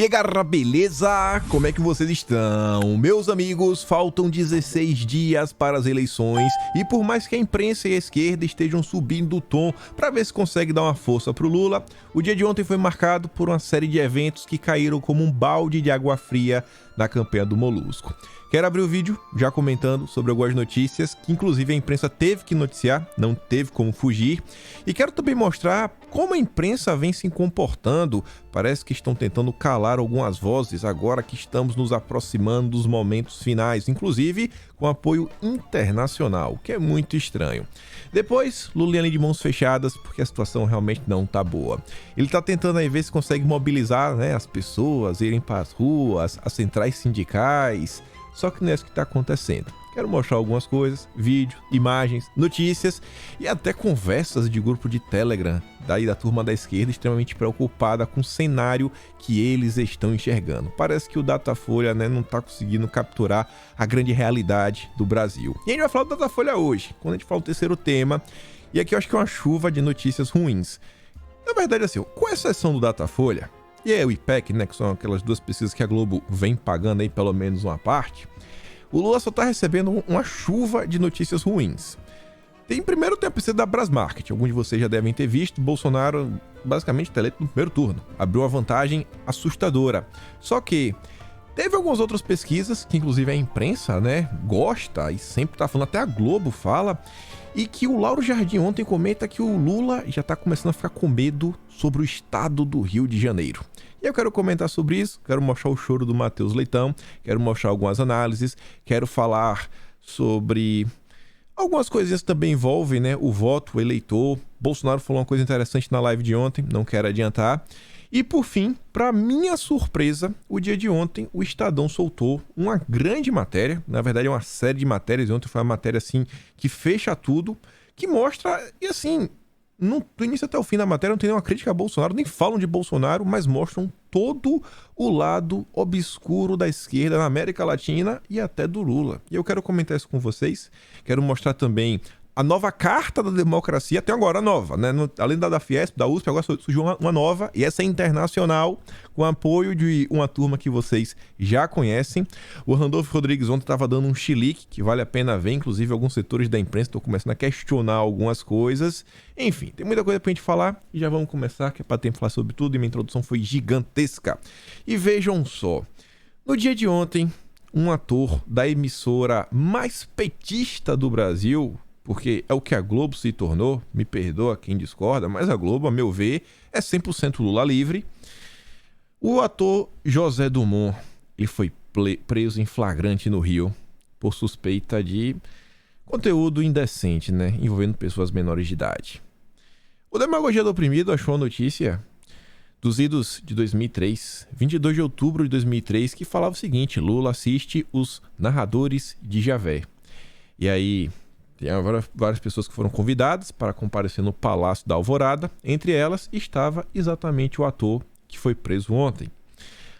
E aí galera, beleza? Como é que vocês estão? Meus amigos, faltam 16 dias para as eleições e por mais que a imprensa e a esquerda estejam subindo o tom para ver se consegue dar uma força pro Lula, o dia de ontem foi marcado por uma série de eventos que caíram como um balde de água fria na campanha do Molusco. Quero abrir o vídeo já comentando sobre algumas notícias que inclusive a imprensa teve que noticiar, não teve como fugir. E quero também mostrar como a imprensa vem se comportando. Parece que estão tentando calar algumas vozes agora que estamos nos aproximando dos momentos finais, inclusive com apoio internacional, que é muito estranho. Depois, Lula ali de mãos fechadas, porque a situação realmente não tá boa. Ele tá tentando aí ver se consegue mobilizar, as pessoas, irem para as ruas, as centrais sindicais. Só que não é isso que está acontecendo. Quero mostrar algumas coisas, vídeos, imagens, notícias e até conversas de grupo de Telegram daí da turma da esquerda extremamente preocupada com o cenário que eles estão enxergando. Parece que o Datafolha não está conseguindo capturar a grande realidade do Brasil. E a gente vai falar do Datafolha hoje, quando a gente fala o terceiro tema, e aqui eu acho que é uma chuva de notícias ruins. Na verdade, assim, com exceção do Datafolha, e aí o IPEC, que são aquelas duas pesquisas que a Globo vem pagando aí pelo menos uma parte, o Lula só tá recebendo uma chuva de notícias ruins. Primeiro tem a pesquisa da Brasmarket, alguns de vocês já devem ter visto, Bolsonaro basicamente está eleito no primeiro turno, abriu uma vantagem assustadora. Só que teve algumas outras pesquisas, que inclusive a imprensa, gosta e sempre tá falando, até a Globo fala, e que o Lauro Jardim ontem comenta que o Lula já tá começando a ficar com medo sobre o estado do Rio de Janeiro. E eu quero comentar sobre isso, quero mostrar o choro do Matheus Leitão, quero mostrar algumas análises, quero falar sobre algumas coisinhas que também envolvem o voto, o eleitor. Bolsonaro falou uma coisa interessante na live de ontem, não quero adiantar. E por fim, para minha surpresa, o dia de ontem o Estadão soltou uma grande matéria, na verdade é uma série de matérias, ontem foi uma matéria assim que fecha tudo, que mostra, e assim, do início até o fim da matéria não tem nenhuma crítica a Bolsonaro, nem falam de Bolsonaro, mas mostram todo o lado obscuro da esquerda na América Latina e até do Lula. E eu quero comentar isso com vocês, quero mostrar também a nova carta da democracia, até agora nova, além da Fiesp, da USP, agora surgiu uma nova, e essa é internacional, com apoio de uma turma que vocês já conhecem. O Randolfo Rodrigues ontem estava dando um chilique, que vale a pena ver, inclusive alguns setores da imprensa estão começando a questionar algumas coisas. Enfim, tem muita coisa pra gente falar, e já vamos começar, que é pra tempo falar sobre tudo, e minha introdução foi gigantesca. E vejam só, no dia de ontem, um ator da emissora mais petista do Brasil, porque é o que a Globo se tornou, me perdoa quem discorda, mas a Globo, a meu ver, é 100% Lula livre. O ator José Dumont, ele foi preso em flagrante no Rio por suspeita de conteúdo indecente, envolvendo pessoas menores de idade. O Demagogia do Oprimido achou a notícia dos idos de 2003, 22 de outubro de 2003, que falava o seguinte: Lula assiste os narradores de Javé. E aí tem várias pessoas que foram convidadas para comparecer no Palácio da Alvorada. Entre elas estava exatamente o ator que foi preso ontem.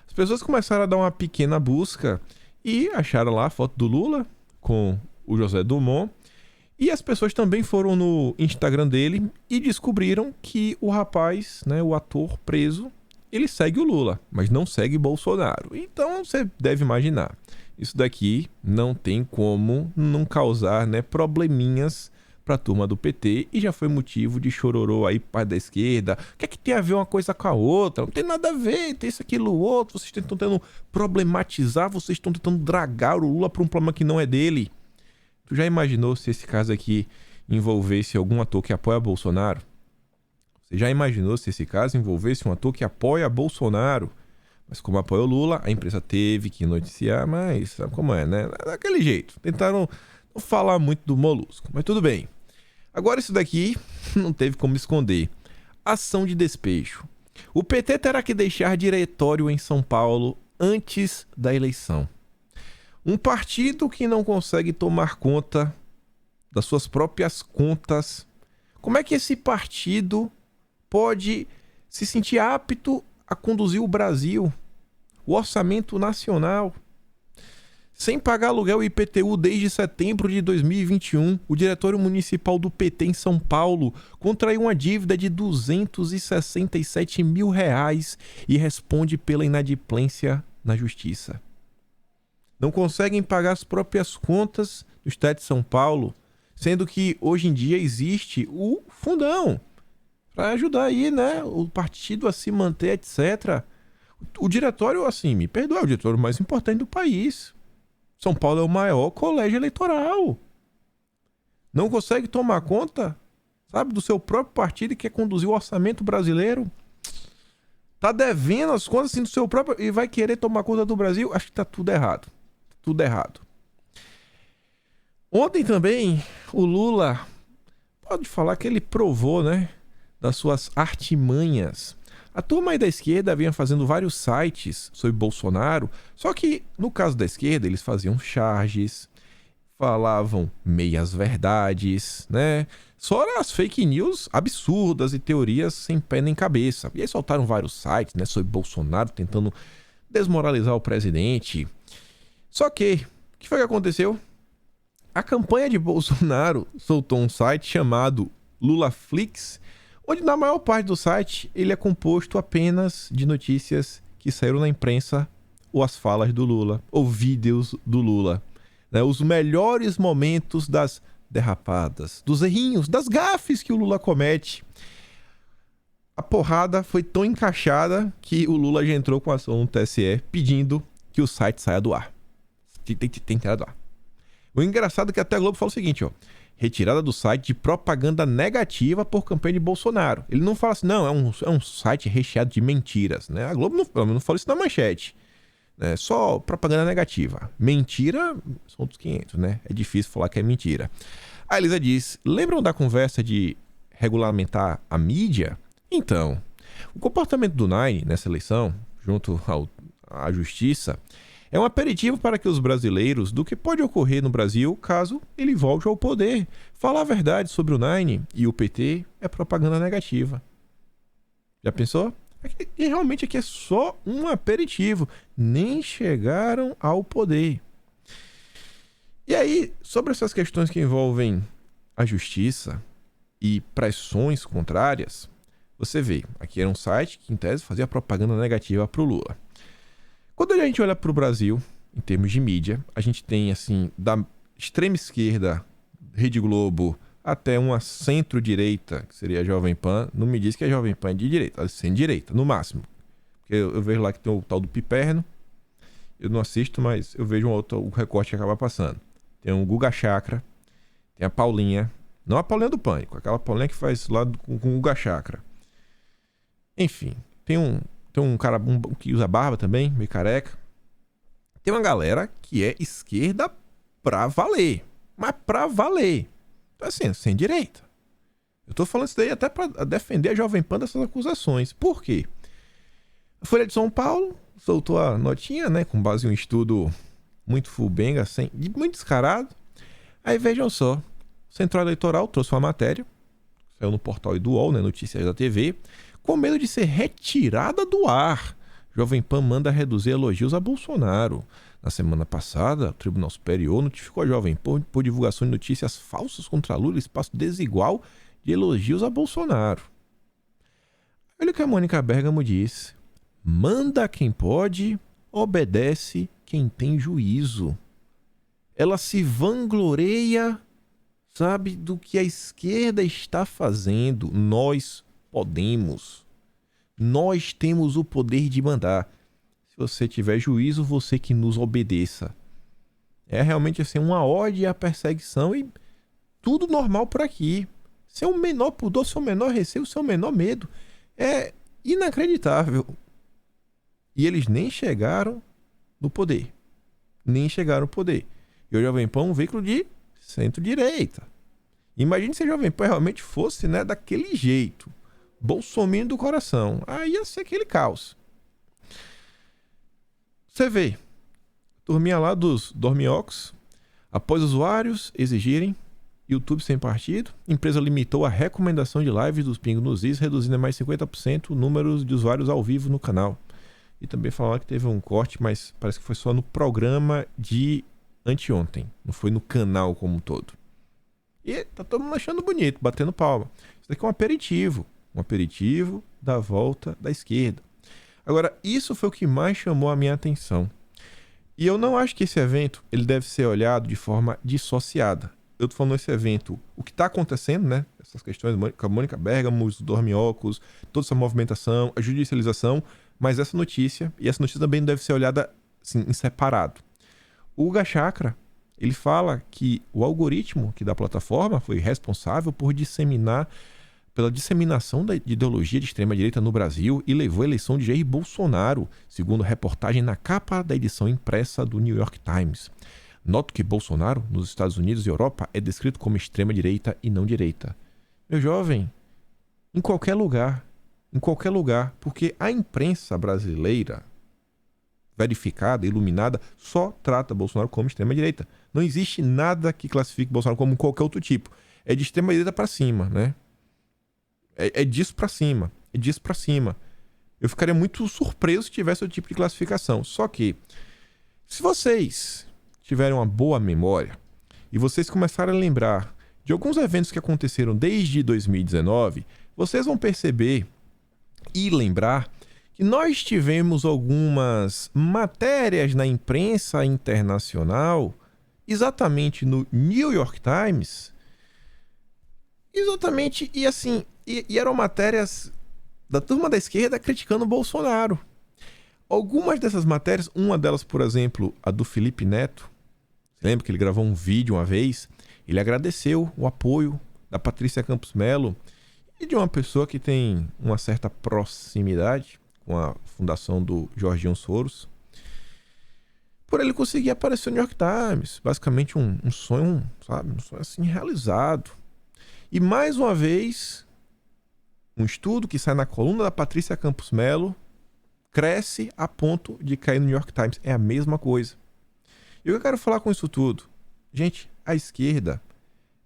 As pessoas começaram a dar uma pequena busca e acharam lá a foto do Lula com o José Dumont. E as pessoas também foram no Instagram dele e descobriram que o rapaz, o ator preso, ele segue o Lula, mas não segue Bolsonaro. Então você deve imaginar, isso daqui não tem como não causar probleminhas para a turma do PT, e já foi motivo de chororô aí para da esquerda. O que é que tem a ver uma coisa com a outra? Não tem nada a ver, tem isso, aquilo, outro. Vocês estão tentando problematizar, vocês estão tentando dragar o Lula para um problema que não é dele. Tu já imaginou se esse caso aqui envolvesse algum ator que apoia Bolsonaro? Você já imaginou se esse caso envolvesse um ator que apoia Bolsonaro? Mas como apoia o Lula, a imprensa teve que noticiar, mas sabe como é, Daquele jeito. Tentaram não falar muito do Molusco, mas tudo bem. Agora isso daqui não teve como esconder. Ação de despejo. O PT terá que deixar diretório em São Paulo antes da eleição. Um partido que não consegue tomar conta das suas próprias contas. Como é que esse partido pode se sentir apto a conduzir o Brasil, o orçamento nacional? Sem pagar aluguel e IPTU desde setembro de 2021, o Diretório Municipal do PT em São Paulo contraiu uma dívida de R$ 267 mil e responde pela inadimplência na Justiça. Não conseguem pagar as próprias contas do Estado de São Paulo, sendo que hoje em dia existe o fundão para ajudar aí, né, o partido a se manter, etc. O diretório, assim, me perdoa, é o diretório mais importante do país. São Paulo é o maior colégio eleitoral. Não consegue tomar conta, sabe, do seu próprio partido e quer conduzir o orçamento brasileiro. Tá devendo as contas assim do seu próprio e vai querer tomar conta do Brasil? Acho que tá tudo errado. Tudo errado. Ontem também, o Lula, pode falar que ele provou, né, das suas artimanhas. A turma aí da esquerda vinha fazendo vários sites sobre Bolsonaro, só que no caso da esquerda eles faziam charges, falavam meias verdades, né? Só as fake news absurdas e teorias sem pé nem cabeça. E aí soltaram vários sites, né, sobre Bolsonaro tentando desmoralizar o presidente. Só que, o que foi que aconteceu? A campanha de Bolsonaro soltou um site chamado LulaFlix, onde na maior parte do site ele é composto apenas de notícias que saíram na imprensa ou as falas do Lula, ou vídeos do Lula. Né? Os melhores momentos das derrapadas, dos errinhos, das gafes que o Lula comete. A porrada foi tão encaixada que o Lula já entrou com ação no TSE pedindo que o site saia do ar. Tem que tirar do ar. O engraçado é que até a Globo fala o seguinte, ó. Retirada do site de propaganda negativa por campanha de Bolsonaro. Ele não fala assim, não, é um site recheado de mentiras, né? A Globo não fala isso na manchete. Né? Só propaganda negativa. Mentira são outros 500, né? É difícil falar que é mentira. A Elisa diz, lembram da conversa de regulamentar a mídia? Então, o comportamento do Nine nessa eleição, junto à justiça, é um aperitivo para que os brasileiros do que pode ocorrer no Brasil caso ele volte ao poder. Falar a verdade sobre o Nine e o PT é propaganda negativa. Já pensou? E realmente aqui é só um aperitivo. Nem chegaram ao poder. E aí, sobre essas questões que envolvem a justiça e pressões contrárias, você vê, aqui era um site que em tese fazia propaganda negativa para o Lula. Quando a gente olha para o Brasil, em termos de mídia, a gente tem, assim, da extrema esquerda, Rede Globo, até uma centro-direita, que seria a Jovem Pan. Não me diz que a Jovem Pan é de direita, ela é centro-direita, no máximo. Porque eu vejo lá que tem o tal do Piperno, eu não assisto, mas eu vejo o recorte que acaba passando. Tem o Guga Chakra, tem a Paulinha, não a Paulinha do Pânico, aquela Paulinha que faz lá com o Guga Chakra. Enfim, tem um cara que usa barba também, meio careca. Tem uma galera que é esquerda pra valer. Mas pra valer. Então assim, sem direita. Eu tô falando isso daí até pra defender a Jovem Pan dessas acusações. Por quê? A Folha de São Paulo soltou a notinha, né? Com base em um estudo muito fubenga, muito descarado. Aí vejam só. O Central Eleitoral trouxe uma matéria. Saiu no portal do UOL, né? Notícias da TV. Com medo de ser retirada do ar, Jovem Pan manda reduzir elogios a Bolsonaro. Na semana passada, o Tribunal Superior notificou a Jovem Pan por divulgação de notícias falsas contra Lula, espaço desigual de elogios a Bolsonaro. Olha o que a Mônica Bergamo diz. Manda quem pode, obedece quem tem juízo. Ela se vangloria, sabe, do que a esquerda está fazendo. Nós podemos. Nós temos o poder de mandar. Se você tiver juízo, você que nos obedeça. É realmente assim, uma ode à perseguição e tudo normal por aqui. Seu menor pudor, seu menor receio, seu menor medo. É inacreditável. E eles nem chegaram no poder. Nem chegaram ao poder. E o Jovem Pan é um veículo de centro-direita. Imagine se a Jovem Pan realmente fosse, né, daquele jeito. Bolsominion do coração. Aí ia ser aquele caos. Você vê. Turminha lá dos dorminhocos. Após usuários exigirem YouTube sem partido, a empresa limitou a recomendação de lives dos Pingo nos Is, reduzindo a mais 50% o número de usuários ao vivo no canal. E também falaram que teve um corte, mas parece que foi só no programa de anteontem. Não foi no canal como um todo. E tá todo mundo achando bonito, batendo palma. Isso daqui é um aperitivo. Um aperitivo da volta da esquerda. Agora, isso foi o que mais chamou a minha atenção. E eu não acho que esse evento ele deve ser olhado de forma dissociada. Eu tô falando esse evento, o que está acontecendo, né? Essas questões com a Mônica Bergamo, os dorminhocos, toda essa movimentação, a judicialização, mas essa notícia também não deve ser olhada assim, em separado. O Guga Chakra, ele fala que o algoritmo que da plataforma foi responsável pela disseminação da ideologia de extrema-direita no Brasil e levou à eleição de Jair Bolsonaro, segundo reportagem na capa da edição impressa do New York Times. Noto que Bolsonaro, nos Estados Unidos e Europa, é descrito como extrema-direita e não direita. Meu jovem, em qualquer lugar, porque a imprensa brasileira, verificada, iluminada, só trata Bolsonaro como extrema-direita. Não existe nada que classifique Bolsonaro como qualquer outro tipo. É de extrema-direita para cima, né? É disso para cima. É disso para cima. Eu ficaria muito surpreso se tivesse outro tipo de classificação. Só que, se vocês tiverem uma boa memória e vocês começarem a lembrar de alguns eventos que aconteceram desde 2019, vocês vão perceber e lembrar que nós tivemos algumas matérias na imprensa internacional, exatamente no New York Times, exatamente, e assim, e eram matérias da turma da esquerda criticando o Bolsonaro. Algumas dessas matérias, uma delas, por exemplo, a do Felipe Neto, você lembra que ele gravou um vídeo uma vez? Ele agradeceu o apoio da Patrícia Campos Melo e de uma pessoa que tem uma certa proximidade com a fundação do Jorginho Soros, por ele conseguir aparecer no New York Times. Basicamente um sonho, sabe? Um sonho assim realizado. E mais uma vez, um estudo que sai na coluna da Patrícia Campos Melo cresce a ponto de cair no New York Times. É a mesma coisa. E o que eu quero falar com isso tudo? Gente, a esquerda,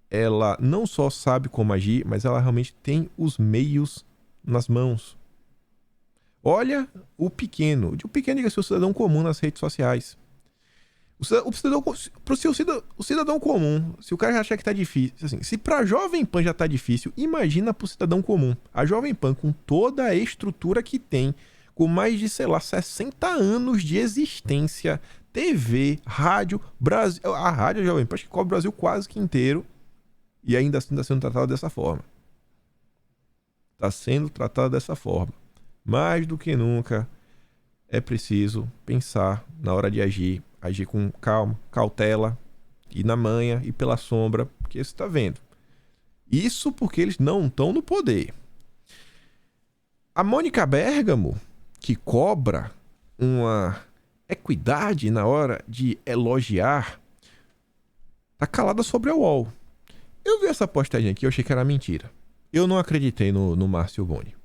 ela não só sabe como agir, mas ela realmente tem os meios nas mãos. Olha o pequeno, diga-se, o cidadão comum nas redes sociais. O cidadão comum, se o cara achar que tá difícil, assim, se pra Jovem Pan já tá difícil, imagina pro cidadão comum. A Jovem Pan, com toda a estrutura que tem, com mais de, 60 anos de existência, TV, rádio, Brasil, a rádio Jovem Pan, acho que cobre o Brasil quase que inteiro, e ainda assim está sendo tratado dessa forma. Está sendo tratado dessa forma. Mais do que nunca, é preciso pensar na hora de agir com calma, cautela, e na manha e pela sombra, porque você está vendo. Isso porque eles não estão no poder. A Mônica Bergamo, que cobra uma equidade na hora de elogiar, tá calada sobre a UOL. Eu vi essa postagem aqui, eu achei que era mentira. Eu não acreditei no Márcio Boni.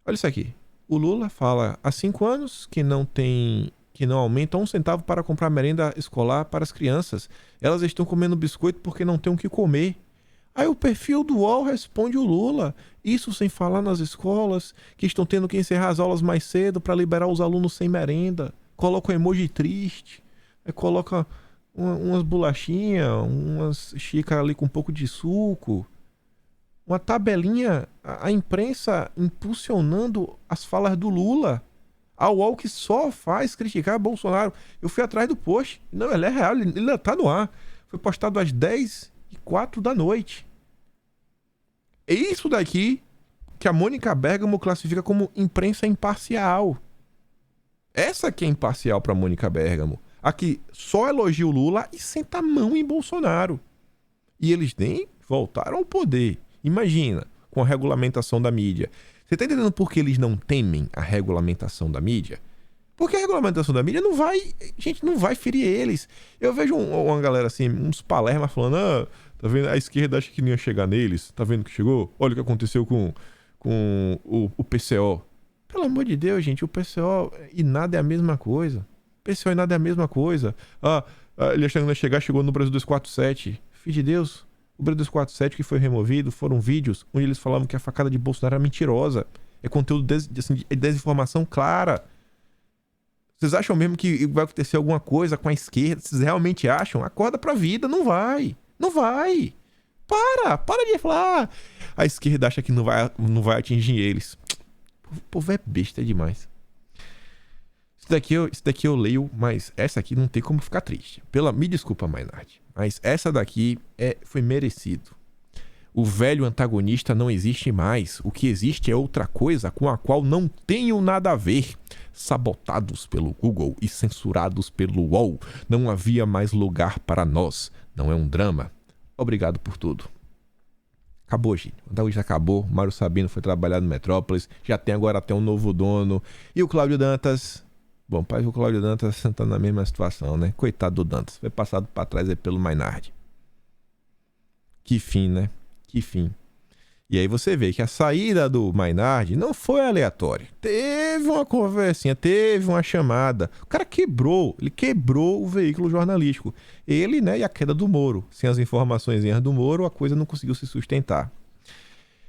Olha isso aqui. O Lula fala há 5 anos que não aumenta 1 centavo para comprar merenda escolar para as crianças. Elas estão comendo biscoito porque não tem o que comer. Aí o perfil do UOL responde o Lula. Isso sem falar nas escolas que estão tendo que encerrar as aulas mais cedo para liberar os alunos sem merenda. Coloca um emoji triste. Coloca umas bolachinhas, umas xícaras ali com um pouco de suco. Uma tabelinha, a imprensa impulsionando as falas do Lula. A UOL que só faz criticar Bolsonaro. Eu fui atrás do post. Não, ele é real, ele tá no ar. Foi postado às 10h04 da noite. É isso daqui que a Mônica Bergamo classifica como imprensa imparcial. Essa que é imparcial pra Mônica Bergamo. Aqui só elogia o Lula e senta a mão em Bolsonaro. E eles nem voltaram ao poder. Imagina, com a regulamentação da mídia. Você tá entendendo por que eles não temem a regulamentação da mídia? Porque a regulamentação da mídia não vai ferir eles. Eu vejo uma galera assim, uns palermas falando, tá vendo? A esquerda acha que não ia chegar neles. Tá vendo que chegou? Olha o que aconteceu com o PCO. Pelo amor de Deus, gente, o PCO e nada é a mesma coisa. PCO e nada é a mesma coisa. Ele achando que ia chegar, chegou no Brasil 247. Filho de Deus. O Brasil 247 que foi removido foram vídeos onde eles falavam que a facada de Bolsonaro era mentirosa. É conteúdo de desinformação clara. Vocês acham mesmo que vai acontecer alguma coisa com a esquerda? Vocês realmente acham? Acorda pra vida, não vai. Não vai. Para de falar. A esquerda acha que não vai atingir eles. O povo é besta demais. Isso daqui eu leio, mas essa aqui não tem como ficar triste. Me desculpa, Maynard, mas essa daqui foi merecido. O velho antagonista não existe mais. O que existe é outra coisa com a qual não tenho nada a ver. Sabotados pelo Google e censurados pelo UOL. Não havia mais lugar para nós. Não é um drama. Obrigado por tudo. Acabou, gente. O antagonista acabou. Mário Sabino foi trabalhar no Metrópolis. Já tem agora até um novo dono. E o Cláudio Dantas... Bom, parece que o Cláudio Dantas está na mesma situação, né? Coitado do Dantas. Foi passado para trás aí pelo Maynard. Que fim, né? Que fim. E aí você vê que a saída do Maynard não foi aleatória. Teve uma conversinha, teve uma chamada. O cara ele quebrou o veículo jornalístico. Ele, né, e a queda do Moro. Sem as informações do Moro, a coisa não conseguiu se sustentar.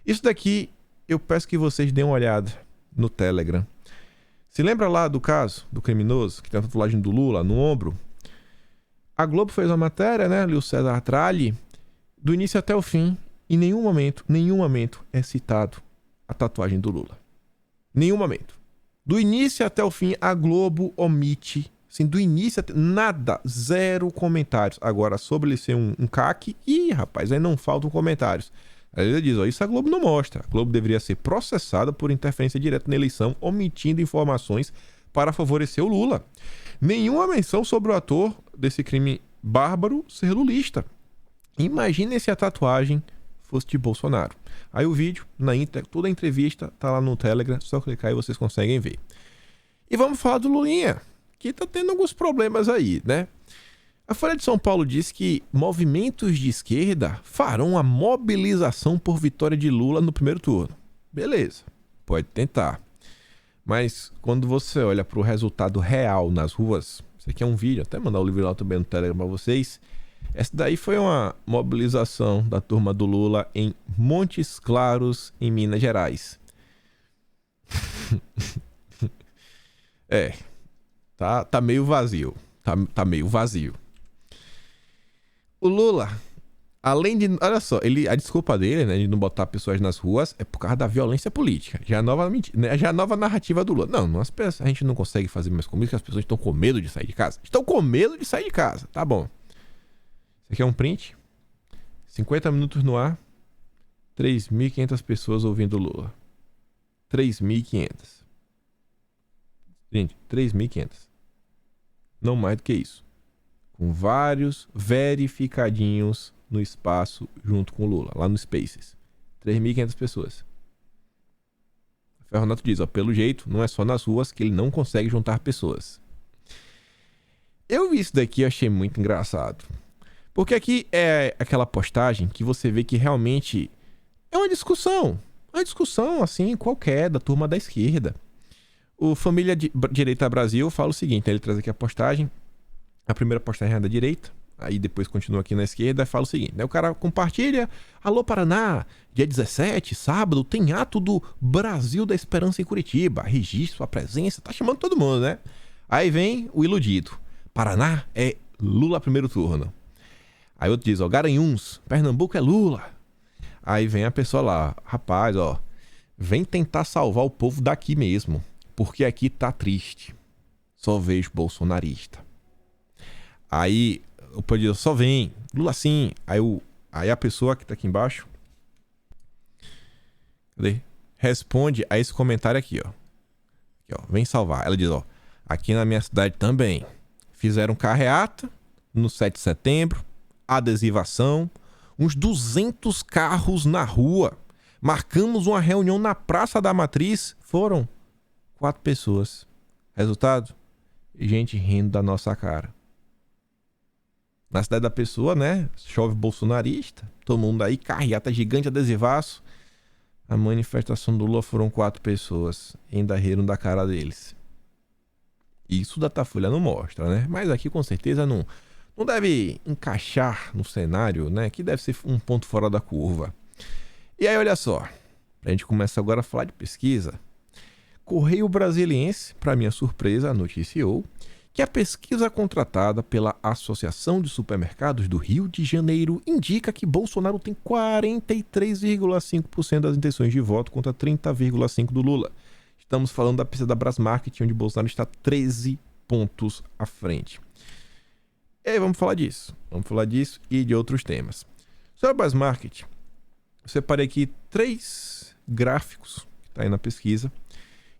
Isso daqui, eu peço que vocês deem uma olhada no Telegram. Se lembra lá do caso do criminoso que tem a tatuagem do Lula no ombro? A Globo fez uma matéria, né, ali o César Tralli, do início até o fim. Em nenhum momento é citado a tatuagem do Lula. Nenhum momento. Do início até o fim, a Globo omite. Assim, do início até... Nada. Zero comentários. Agora, sobre ele ser um CAC... Ih, rapaz, aí não faltam comentários. Aí ele diz, isso a Globo não mostra. A Globo deveria ser processada por interferência direta na eleição, omitindo informações para favorecer o Lula. Nenhuma menção sobre o ator desse crime bárbaro ser lulista. Imaginem se a tatuagem fosse de Bolsonaro. Aí o vídeo, toda a entrevista tá lá no Telegram, só clicar e vocês conseguem ver. E vamos falar do Lulinha, que tá tendo alguns problemas aí, né? A Folha de São Paulo diz que movimentos de esquerda farão a mobilização por vitória de Lula no primeiro turno. Beleza, pode tentar. Mas quando você olha para o resultado real nas ruas, isso aqui é um vídeo, até mandar o livro lá também no Telegram para vocês. Essa daí foi uma mobilização da turma do Lula em Montes Claros, em Minas Gerais. Tá meio vazio. Tá meio vazio. O Lula, além de... Olha só, a desculpa dele, né, de não botar pessoas nas ruas é por causa da violência política. Já é a nova narrativa do Lula. Não, a gente não consegue fazer mais comigo, porque as pessoas estão com medo de sair de casa. Estão com medo de sair de casa. Tá bom. Esse aqui é um print. 50 minutos no ar. 3.500 pessoas ouvindo o Lula. 3.500. Gente, 3.500. Não mais do que isso. Com vários verificadinhos no espaço junto com o Lula, lá no Spaces. 3.500 pessoas. O Ferronato diz, pelo jeito, não é só nas ruas que ele não consegue juntar pessoas. Eu vi isso daqui e achei muito engraçado. Porque aqui é aquela postagem que você vê que realmente é uma discussão. Uma discussão, assim, qualquer, da turma da esquerda. O Família Direita Brasil fala o seguinte, ele traz aqui a postagem. A primeira postagem é da direita, aí depois continua aqui na esquerda e fala o seguinte, né? O cara compartilha, alô Paraná, dia 17, sábado, tem ato do Brasil da Esperança em Curitiba, registro sua presença, tá chamando todo mundo, né? Aí vem o iludido, Paraná é Lula primeiro turno. Aí outro diz, Garanhuns, Pernambuco é Lula. Aí vem a pessoa lá, rapaz, vem tentar salvar o povo daqui mesmo, porque aqui tá triste, só vejo bolsonarista. Aí o povo diz, só vem, Lula sim. Aí a pessoa que tá aqui embaixo, cadê? Responde a esse comentário aqui, ó. Aqui, ó, vem salvar. Ela diz, aqui na minha cidade também fizeram carreata no 7 de setembro, adesivação, uns 200 carros na rua. Marcamos uma reunião na Praça da Matriz, foram 4 pessoas. Resultado? Gente rindo da nossa cara. Na cidade da pessoa, né? Chove bolsonarista. Todo mundo aí, carreata gigante, adesivaço. A manifestação do Lula foram 4 pessoas. Ainda riram da cara deles. Isso da Datafolha não mostra, né? Mas aqui com certeza não deve encaixar no cenário, né? Que deve ser um ponto fora da curva. E aí, olha só. A gente começa agora a falar de pesquisa. Correio Brasiliense, para minha surpresa, noticiou que a pesquisa contratada pela Associação de Supermercados do Rio de Janeiro indica que Bolsonaro tem 43,5% das intenções de voto contra 30,5% do Lula. Estamos falando da pesquisa da Brasmarket, onde Bolsonaro está 13 pontos à frente. E aí vamos falar disso. Vamos falar disso e de outros temas. Sobre a Brasmarket, eu separei aqui 3 gráficos que está aí na pesquisa,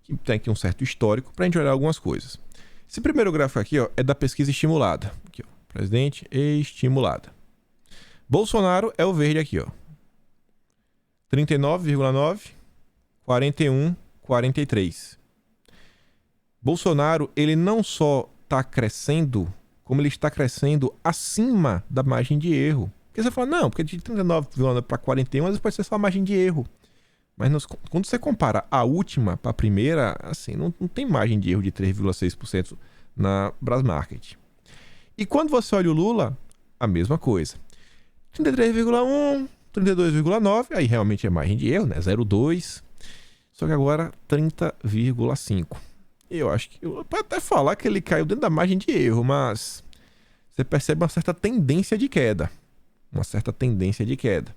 que tem aqui um certo histórico, para a gente olhar algumas coisas. Esse primeiro gráfico aqui, ó, é da pesquisa estimulada. Aqui, ó, presidente estimulada. Bolsonaro é o verde aqui, ó. 39,9, 41, 43. Bolsonaro, ele não só está crescendo, como ele está crescendo acima da margem de erro. Porque você fala, não, porque de 39,9 para 41, às vezes pode ser só a margem de erro. Mas quando você compara a última para a primeira, assim, não tem margem de erro de 3,6% na Brasmarket. E quando você olha o Lula, a mesma coisa. 33,1, 32,9, aí realmente é margem de erro, né? 0,2. Só que agora 30,5. Eu acho que... Pode até falar que ele caiu dentro da margem de erro, mas você percebe uma certa tendência de queda. Uma certa tendência de queda.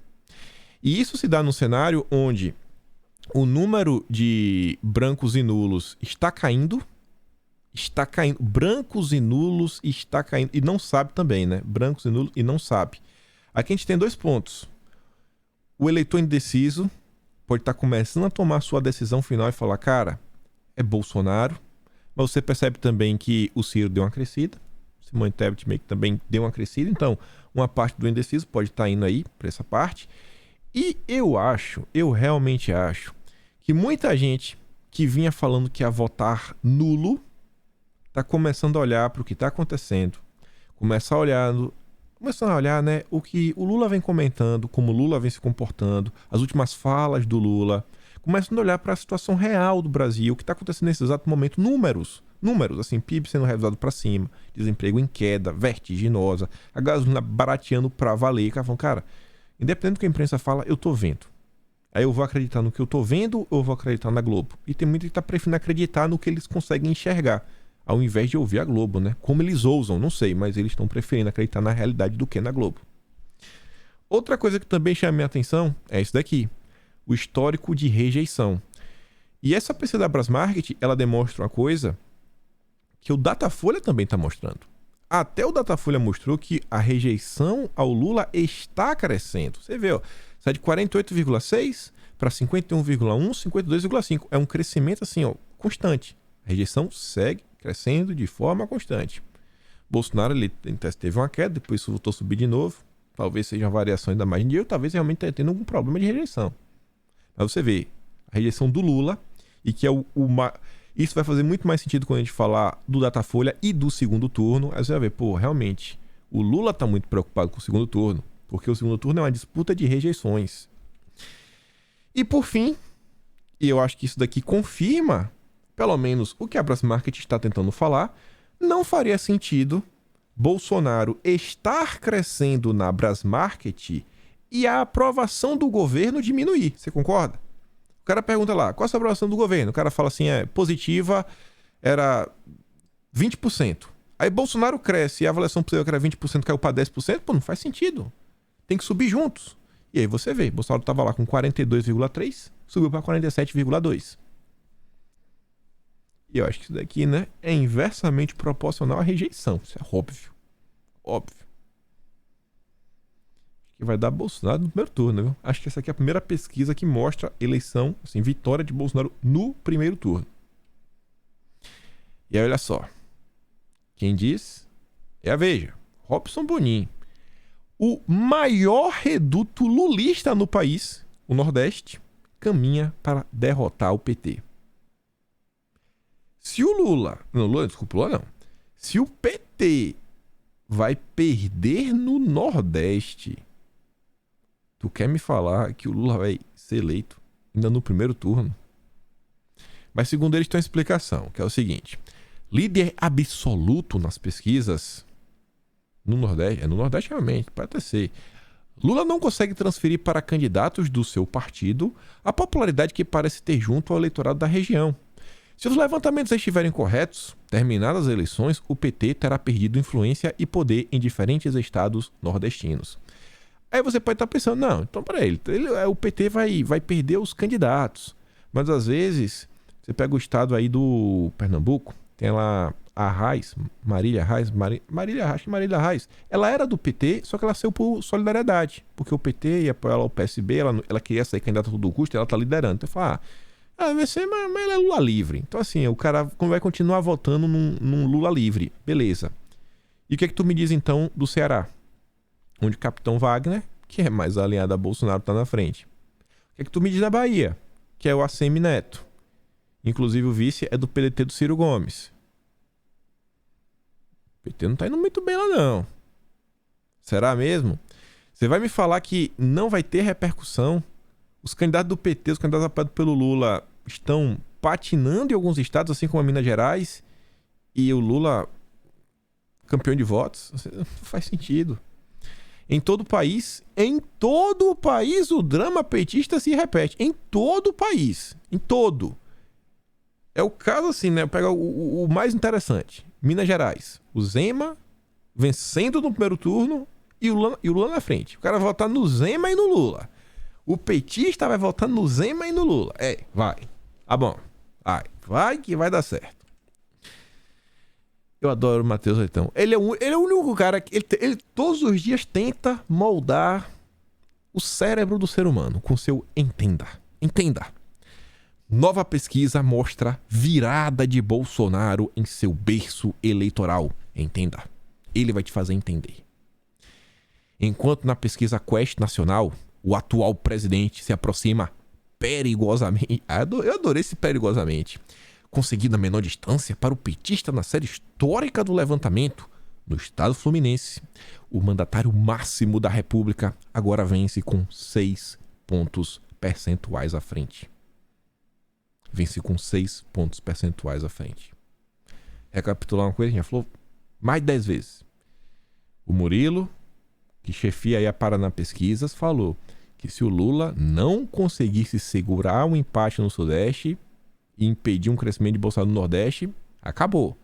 E isso se dá num cenário onde o número de brancos e nulos está caindo. Está caindo. Brancos e nulos está caindo. E não sabe também, né? Brancos e nulos e não sabe. Aqui a gente tem 2 pontos. O eleitor indeciso pode estar começando a tomar sua decisão final e falar, cara, é Bolsonaro. Mas você percebe também que o Ciro deu uma crescida. Simone Tebet meio que também deu uma crescida. Então, uma parte do indeciso pode estar indo aí para essa parte. E eu realmente acho, que muita gente que vinha falando que ia votar nulo está começando a olhar para o que está acontecendo, começando a olhar, né, o que o Lula vem comentando, como o Lula vem se comportando, as últimas falas do Lula, começando a olhar para a situação real do Brasil, o que está acontecendo nesse exato momento, números, assim, PIB sendo revisado para cima, desemprego em queda, vertiginosa, a gasolina barateando para valer, cara, falando, cara, independente do que a imprensa fala, eu tô vendo. Aí eu vou acreditar no que eu tô vendo ou eu vou acreditar na Globo? E tem muito que tá preferindo acreditar no que eles conseguem enxergar, ao invés de ouvir a Globo, né? Como eles ousam, não sei, mas eles estão preferindo acreditar na realidade do que na Globo. Outra coisa que também chama minha atenção é isso daqui, o histórico de rejeição. E essa pesquisa da Brasmarket, ela demonstra uma coisa que o Datafolha também está mostrando. Até o Datafolha mostrou que a rejeição ao Lula está crescendo. Você vê, ó, sai de 48,6 para 51,1, 52,5. É um crescimento assim, ó, constante. A rejeição segue crescendo de forma constante. Bolsonaro, ele teve uma queda, depois voltou a subir de novo. Talvez seja uma variação ainda mais de dinheiro, talvez realmente tenha tendo algum problema de rejeição. Mas você vê a rejeição do Lula, e que é isso vai fazer muito mais sentido quando a gente falar do Datafolha e do segundo turno. Aí você vai ver, pô, realmente, o Lula está muito preocupado com o segundo turno, porque o segundo turno é uma disputa de rejeições. E por fim, e eu acho que isso daqui confirma, pelo menos o que a Brasmarket está tentando falar, não faria sentido Bolsonaro estar crescendo na Brasmarket e a aprovação do governo diminuir. Você concorda? O cara pergunta lá, qual é a aprovação do governo? O cara fala assim, positiva, era 20%. Aí Bolsonaro cresce e a avaliação possível que era 20% caiu para 10%, pô, não faz sentido. Tem que subir juntos. E aí você vê, Bolsonaro estava lá com 42,3%, subiu para 47,2%. E eu acho que isso daqui, né, é inversamente proporcional à rejeição. Isso é óbvio. Óbvio. Acho que vai dar Bolsonaro no primeiro turno, viu? Acho que essa aqui é a primeira pesquisa que mostra eleição, assim, vitória de Bolsonaro no primeiro turno. E aí, olha só. Quem diz é a Veja. Robson Bonin. O maior reduto lulista no país, o Nordeste, caminha para derrotar o PT. Se o Lula... Desculpa, Lula não. Se o PT vai perder no Nordeste, tu quer me falar que o Lula vai ser eleito ainda no primeiro turno? Mas segundo eles tem uma explicação, que é o seguinte. Líder absoluto nas pesquisas no Nordeste, no Nordeste realmente, pode até ser. Lula não consegue transferir para candidatos do seu partido a popularidade que parece ter junto ao eleitorado da região. Se os levantamentos estiverem corretos, terminadas as eleições, o PT terá perdido influência e poder em diferentes estados nordestinos. Aí você pode estar pensando, não, então peraí, o PT vai perder os candidatos. Mas às vezes, você pega o estado aí do Pernambuco, tem lá a Arraes, Marília Arraes, ela era do PT, só que ela saiu por solidariedade, porque o PT ia apoiar o PSB, ela queria sair candidata a todo custo, ela tá liderando. Então fala, vai ser, mas ela é Lula livre. Então assim, o cara vai continuar votando num Lula livre, beleza. E o que é que tu me diz então do Ceará? Onde o Capitão Wagner, que é mais alinhado a Bolsonaro, tá na frente. O que é que tu me diz da Bahia? Que é o ACM Neto. Inclusive o vice é do PDT do Ciro Gomes. O PT não tá indo muito bem lá não. Será mesmo? Você vai me falar que não vai ter repercussão? Os candidatos do PT, os candidatos apoiados pelo Lula, estão patinando em alguns estados, assim como a Minas Gerais, e o Lula campeão de votos? Não faz sentido. Em todo o país, o drama petista se repete. Em todo o país. Em todo. É o caso assim, né? Pega o mais interessante. Minas Gerais. O Zema vencendo no primeiro turno e o Lula na frente. O cara vai votar no Zema e no Lula. O petista vai votar no Zema e no Lula. Vai. Tá bom. Vai que vai dar certo. Eu adoro o Matheus Leitão. Ele é o único cara que ele todos os dias tenta moldar o cérebro do ser humano com seu entenda. Entenda. Nova pesquisa mostra virada de Bolsonaro em seu berço eleitoral. Entenda. Ele vai te fazer entender. Enquanto na pesquisa Quest Nacional, o atual presidente se aproxima perigosamente. Eu adorei esse perigosamente. Conseguindo a menor distância para o petista na série histórica do levantamento, no estado fluminense, o mandatário máximo da República agora vence com 6 pontos percentuais à frente. Vence com 6 pontos percentuais à frente. Recapitular uma coisa, a gente já falou mais de 10 vezes. O Murilo, que chefia aí a Paraná Pesquisas, falou que se o Lula não conseguisse segurar um empate no Sudeste e impedir um crescimento de Bolsonaro no Nordeste, acabou.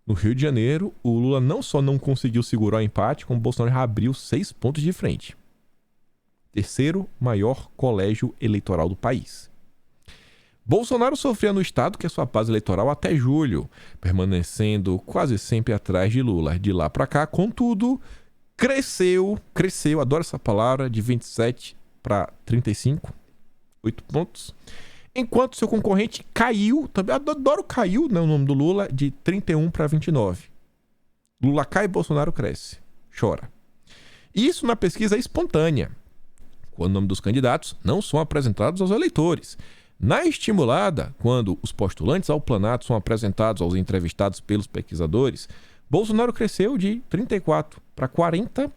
No Rio de Janeiro, o Lula não só não conseguiu segurar o empate, como o Bolsonaro já abriu 6 pontos de frente. Terceiro maior colégio eleitoral do país. Bolsonaro sofria no estado, que é sua base eleitoral, até julho, permanecendo quase sempre atrás de Lula. De lá para cá, contudo, cresceu, adoro essa palavra, de 27 para 35, 8 pontos. Enquanto seu concorrente caiu, também adoro caiu, né, o nome do Lula, de 31 para 29. Lula cai e Bolsonaro cresce. Chora. Isso na pesquisa espontânea, quando o nome dos candidatos não são apresentados aos eleitores. Na estimulada, quando os postulantes ao planato são apresentados aos entrevistados pelos pesquisadores, Bolsonaro cresceu de 34 para 40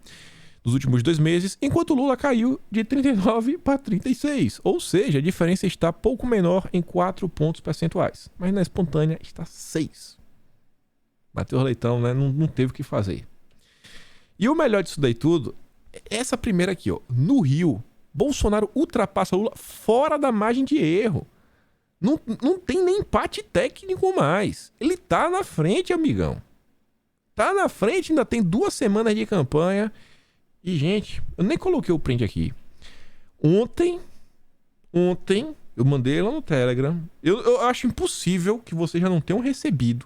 nos últimos 2 meses, enquanto Lula caiu de 39 para 36. Ou seja, a diferença está pouco menor em 4 pontos percentuais. Mas na espontânea está 6. Matheus Leitão, né, não teve o que fazer. E o melhor disso daí tudo, é essa primeira aqui, ó. No Rio, Bolsonaro ultrapassa Lula fora da margem de erro. Não tem nem empate técnico mais. Ele tá na frente, amigão. Tá na frente, ainda tem 2 semanas de campanha. E, gente, eu nem coloquei o print aqui. Ontem, eu mandei lá no Telegram. Eu acho impossível que vocês já não tenham recebido.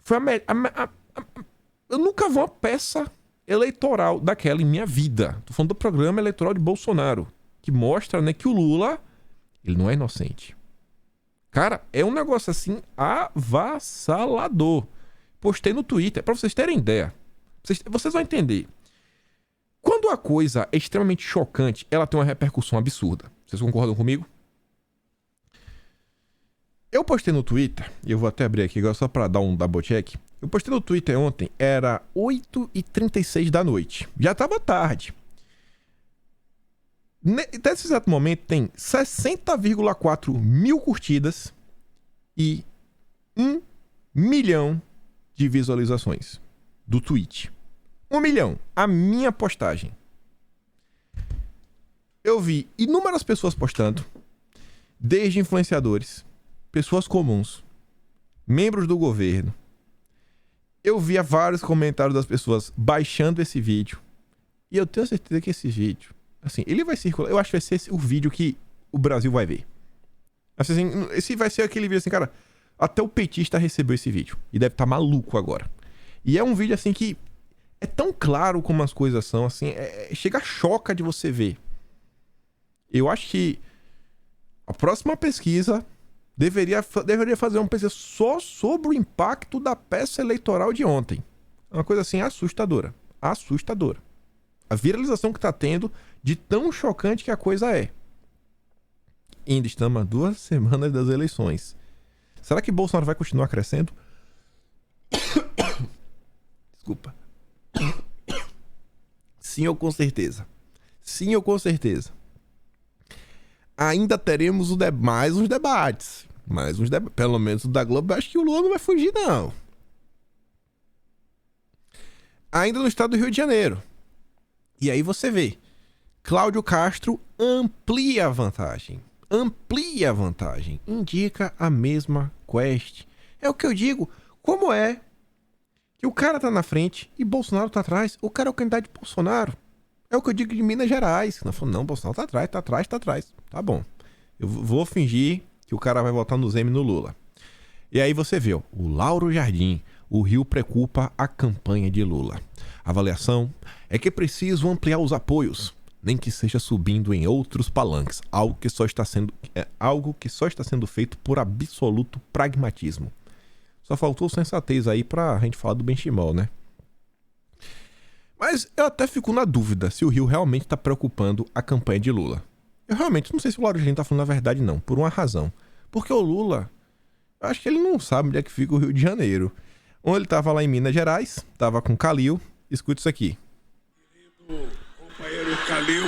Foi eu nunca vi uma peça eleitoral daquela em minha vida. Tô falando do programa eleitoral de Bolsonaro, que mostra, né, que o Lula, ele não é inocente. Cara, é um negócio assim avassalador. Postei no Twitter, pra vocês terem ideia. Vocês vão entender. Quando a coisa é extremamente chocante, ela tem uma repercussão absurda. Vocês concordam comigo? Eu postei no Twitter, e eu vou até abrir aqui agora só pra dar um double check. Eu postei no Twitter ontem, era 8h36 da noite. Já tava tarde. Nesse exato momento tem 60,4 mil curtidas e 1 milhão de visualizações do tweet. 1 milhão. A minha postagem. Eu vi inúmeras pessoas postando, desde influenciadores, pessoas comuns, membros do governo. Eu via vários comentários das pessoas baixando esse vídeo. E eu tenho certeza que esse vídeo, assim, ele vai circular. Eu acho que vai ser o vídeo que o Brasil vai ver. Assim, esse vai ser aquele vídeo assim, cara, até o petista recebeu esse vídeo. E deve estar maluco agora. E é um vídeo assim que é tão claro como as coisas são, assim, chega a choca de você ver. Eu acho que a próxima pesquisa deveria fazer uma pesquisa só sobre o impacto da peça eleitoral de ontem. Uma coisa assim assustadora. Assustadora. A viralização que está tendo de tão chocante que a coisa é. Ainda estamos a 2 semanas das eleições. Será que Bolsonaro vai continuar crescendo? Desculpa. Sim ou com certeza. Sim ou com certeza. Ainda teremos mais uns debates. Pelo menos o da Globo, acho que o Lula não vai fugir, não. Ainda no estado do Rio de Janeiro. E aí você vê. Cláudio Castro amplia a vantagem. Amplia a vantagem. Indica a mesma quest. É o que eu digo. Como é que o cara tá na frente e Bolsonaro tá atrás? O cara é o candidato de Bolsonaro. É o que eu digo de Minas Gerais. Não, Bolsonaro tá atrás. Tá bom. Eu vou fingir que o cara vai votar no Zema e no Lula. E aí você vê, ó, o Lauro Jardim. O Rio preocupa a campanha de Lula. A avaliação é que é preciso ampliar os apoios, nem que seja subindo em outros palanques, algo que só está sendo feito por absoluto pragmatismo. Só faltou sensatez aí pra gente falar do benchimol, né? Mas eu até fico na dúvida se o Rio realmente está preocupando a campanha de Lula. Eu realmente não sei se o Lauro Jardim está falando a verdade, não, por uma razão. Porque o Lula, eu acho que ele não sabe onde é que fica o Rio de Janeiro. Onde ele estava lá em Minas Gerais, estava com Calil. Escuta isso aqui. Querido companheiro Calil,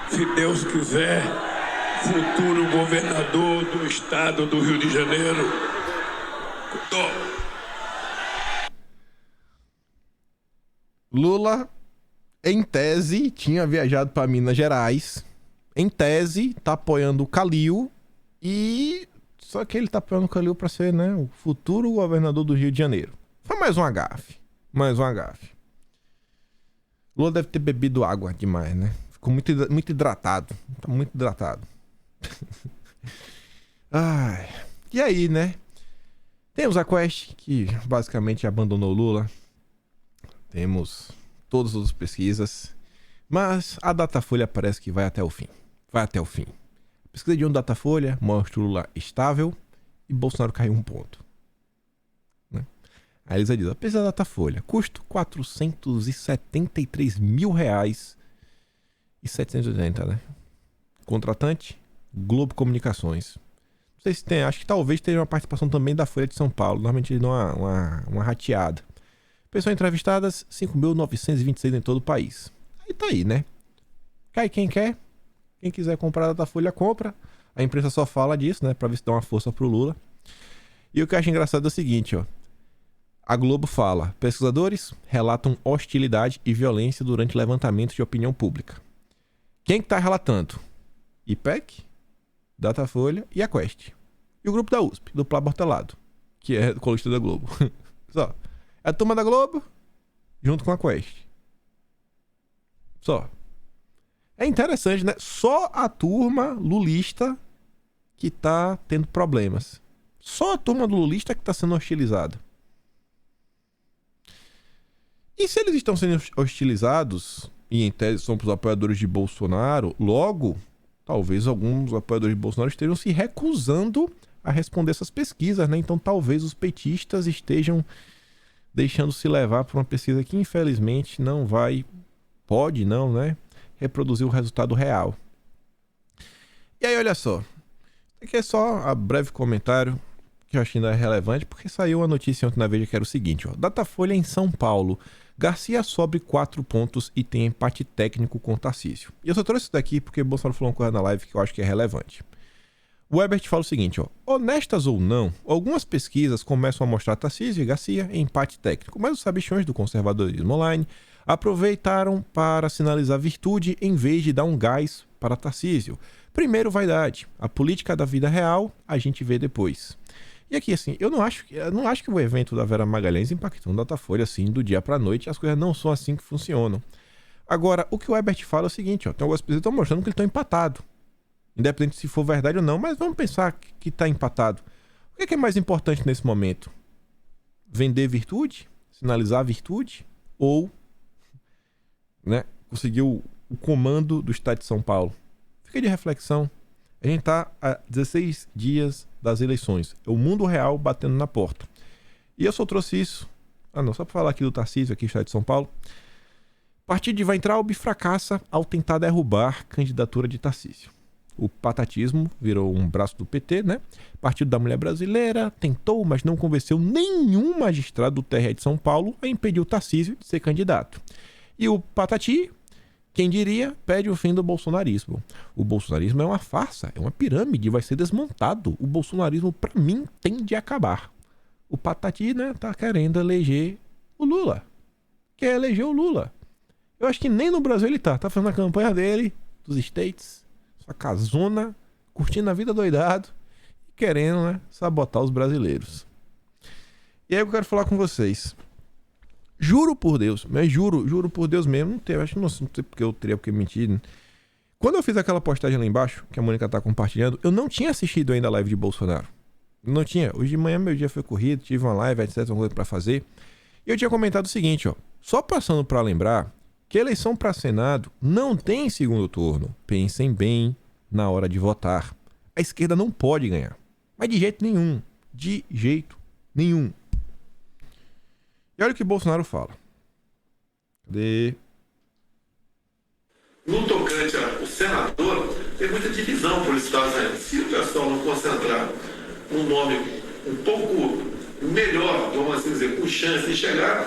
se Deus quiser, futuro governador do estado do Rio de Janeiro. Lula, em tese, tinha viajado para Minas Gerais. Em tese, tá apoiando o Calil. E só que ele tá apoiando o Calil para ser, né, o futuro governador do Rio de Janeiro. Foi mais um gafe. Lula deve ter bebido água demais, né? Ficou muito hidratado. Tá muito hidratado. Ai. E aí, né? Temos a Quest, que basicamente abandonou o Lula. Temos todas as pesquisas. Mas a Datafolha parece que vai até o fim. A pesquisa de Datafolha mostra o Lula estável e Bolsonaro caiu 1 ponto. Né? A Elisa diz, a pesquisa da Datafolha, custo R$473 mil e 780, né? Contratante, Globo Comunicações. Não sei se tem, acho que talvez tenha uma participação também da Folha de São Paulo. Normalmente eles dão uma rateada. Pessoas entrevistadas, 5.926 em todo o país. Aí tá aí, né? Cai quem quer. Quem quiser comprar a Datafolha, compra. A imprensa só fala disso, né? Pra ver se dá uma força pro Lula. E o que eu acho engraçado é o seguinte, ó. A Globo fala, pesquisadores relatam hostilidade e violência durante levantamentos de opinião pública. Quem que tá relatando? IPEC, Datafolha e a Quest. E o grupo da USP, do Plá Bortelado, que é colunista da Globo. Só. É a turma da Globo junto com a Quest. Só. É interessante, né? Só a turma lulista que tá tendo problemas. Só a turma do lulista que tá sendo hostilizada. E se eles estão sendo hostilizados, e em tese são os apoiadores de Bolsonaro, logo, talvez alguns apoiadores de Bolsonaro estejam se recusando a responder essas pesquisas, né? Então talvez os petistas estejam deixando-se levar por uma pesquisa que infelizmente não vai, pode não, né? Reproduzir o resultado real. E aí, olha só. Aqui é só a breve comentário que eu acho ainda relevante, porque saiu uma notícia ontem na Veja que era o seguinte, ó. Datafolha em São Paulo. Garcia sobe 4 pontos e tem empate técnico com Tarcísio. E eu só trouxe isso daqui porque o Bolsonaro falou uma coisa na live que eu acho que é relevante. O Ebert fala o seguinte, ó. Honestas ou não, algumas pesquisas começam a mostrar Tarcísio e Garcia em empate técnico, mas os sabichões do conservadorismo online aproveitaram para sinalizar virtude em vez de dar um gás para Tarcísio. Primeiro, vaidade. A política da vida real a gente vê depois. E aqui, assim, eu não acho que o evento da Vera Magalhães impactou no Datafolha, assim, do dia pra noite. As coisas não são assim que funcionam. Agora, o que o Herbert fala é o seguinte, ó. Tem algumas pessoas que estão mostrando que eles estão empatados. Independente se for verdade ou não, mas vamos pensar que está empatado. O que é mais importante nesse momento? Vender virtude? Sinalizar virtude? Ou, né, conseguir o comando do Estado de São Paulo? Fica de reflexão. A gente está há 16 dias das eleições. É o mundo real batendo na porta. E eu só trouxe isso. Só para falar aqui do Tarcísio, aqui no Estado de São Paulo. Partido de Weintraub fracassa ao tentar derrubar a candidatura de Tarcísio. O patatismo virou um braço do PT, né? Partido da Mulher Brasileira tentou, mas não convenceu nenhum magistrado do TRE de São Paulo a impedir o Tarcísio de ser candidato. E o Patati, quem diria, pede o fim do bolsonarismo. O bolsonarismo é uma farsa, é uma pirâmide, vai ser desmontado. O bolsonarismo, para mim, tem de acabar. O Patati, né, tá querendo eleger o Lula. Quer eleger o Lula. Eu acho que nem no Brasil ele tá fazendo a campanha dele, dos States, sua casona, curtindo a vida doidado e querendo, né, sabotar os brasileiros. E aí eu quero falar com vocês. Juro por Deus, mas juro por Deus mesmo, não sei porque eu teria porque mentir. Né? Quando eu fiz aquela postagem lá embaixo, que a Mônica tá compartilhando, eu não tinha assistido ainda a live de Bolsonaro. Não tinha. Hoje de manhã meu dia foi corrido, tive uma live, etc, uma coisa pra fazer. E eu tinha comentado o seguinte, ó. Só passando pra lembrar que a eleição para Senado não tem segundo turno. Pensem bem na hora de votar. A esquerda não pode ganhar. Mas de jeito nenhum. De jeito nenhum. E olha o que Bolsonaro fala. Cadê? No tocante ao senador, tem muita divisão por estados ainda. Se o pessoal não concentrar num nome um pouco melhor, vamos assim dizer, com chance de chegar,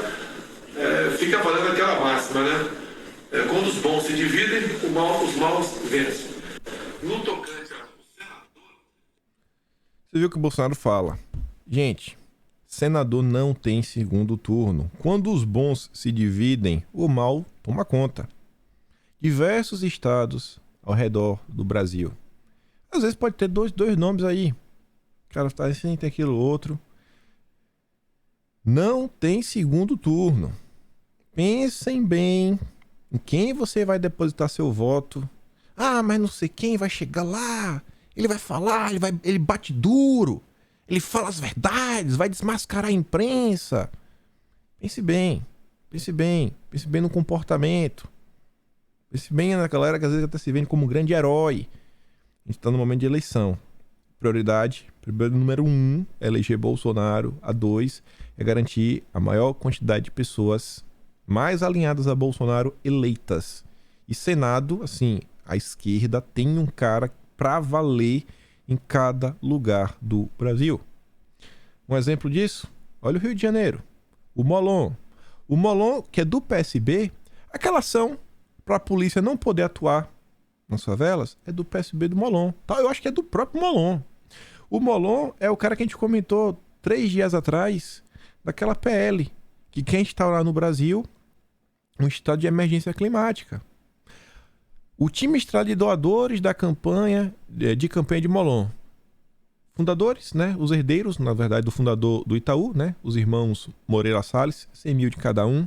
fica valendo aquela máxima, né? Quando os bons se dividem, os maus vencem. No tocante ao senador... Você viu o que o Bolsonaro fala? Gente, senador não tem segundo turno. Quando os bons se dividem, o mal toma conta. Diversos estados ao redor do Brasil. Às vezes pode ter dois nomes aí. O cara tá assim, tem aquilo outro. Não tem segundo turno. Pensem bem em quem você vai depositar seu voto. Ah, mas não sei quem vai chegar lá. Ele vai falar, ele bate duro. Ele fala as verdades, vai desmascarar a imprensa. Pense bem no comportamento. Pense bem na galera que às vezes está se vendo como um grande herói. A gente está no momento de eleição. Prioridade, número 1 é eleger Bolsonaro. A 2 é garantir a maior quantidade de pessoas mais alinhadas a Bolsonaro eleitas. E Senado, assim, a esquerda tem um cara pra valer em cada lugar do Brasil. Um exemplo disso, olha o Rio de Janeiro. O Molon. O Molon, que é do PSB, aquela ação para a polícia não poder atuar nas favelas, é do PSB do Molon. Eu acho que é do próprio Molon. O Molon é o cara que a gente comentou 3 dias atrás, daquela PL, que quer instaurar no Brasil um estado de emergência climática. O time está de doadores da campanha de Molon. Fundadores, né? Os herdeiros, na verdade, do fundador do Itaú, né? Os irmãos Moreira Salles, 100 mil de cada um.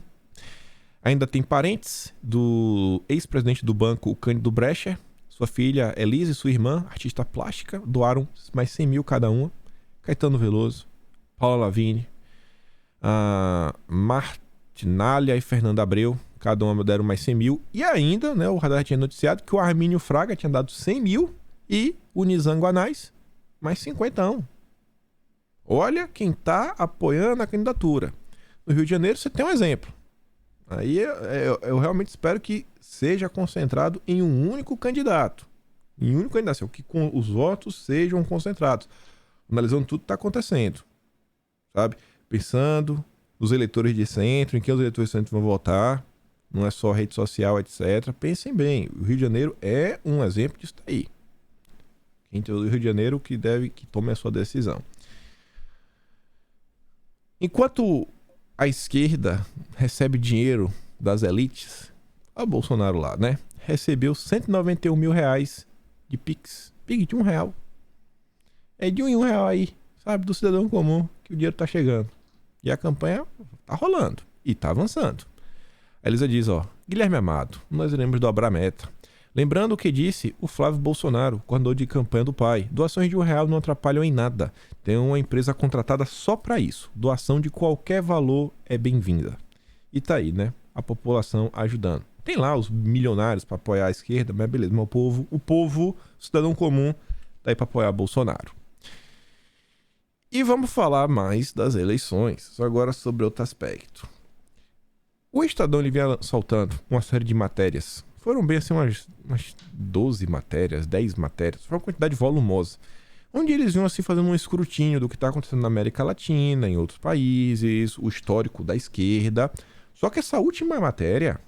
Ainda tem parentes do ex-presidente do banco, o Cândido Brecher. Sua filha Elise e sua irmã, artista plástica, doaram mais 100 mil cada uma. Caetano Veloso, Paula Lavigne, Martinália e Fernanda Abreu, cada uma deram mais 100 mil. E ainda, né, o Radar tinha noticiado que o Armínio Fraga tinha dado 100 mil e o Nizam Guanais mais 50. Olha quem tá apoiando a candidatura. No Rio de Janeiro você tem um exemplo. Aí eu realmente espero que seja concentrado em um único candidato. Em um único candidato, que os votos sejam concentrados. Analisando tudo que está acontecendo. Sabe? Pensando nos eleitores de centro, em quem os eleitores de centro vão votar. Não é só rede social, etc. Pensem bem, o Rio de Janeiro é um exemplo disso daí. Quem tem o Rio de Janeiro que tome a sua decisão. Enquanto a esquerda recebe dinheiro das elites, o Bolsonaro lá, né? Recebeu R$191 mil de Pix. Pix de R$1. É de R$1 aí, sabe? Do cidadão comum, que o dinheiro tá chegando. E a campanha tá rolando e tá avançando. A Elisa diz, ó, Guilherme Amado, nós iremos dobrar a meta. Lembrando o que disse o Flávio Bolsonaro, coordenador de campanha do pai. Doações de R$1 não atrapalham em nada. Tem uma empresa contratada só para isso. Doação de qualquer valor é bem-vinda. E tá aí, né? A população ajudando. Tem lá os milionários para apoiar a esquerda, mas beleza. Mas o povo, o cidadão comum, tá aí para apoiar Bolsonaro. E vamos falar mais das eleições, só agora sobre outro aspecto. O Estadão ele vinha soltando uma série de matérias. Foram bem assim umas 12 matérias, 10 matérias. Foi uma quantidade volumosa. Onde eles vinham assim fazendo um escrutínio do que está acontecendo na América Latina, em outros países, o histórico da esquerda. Só que essa última matéria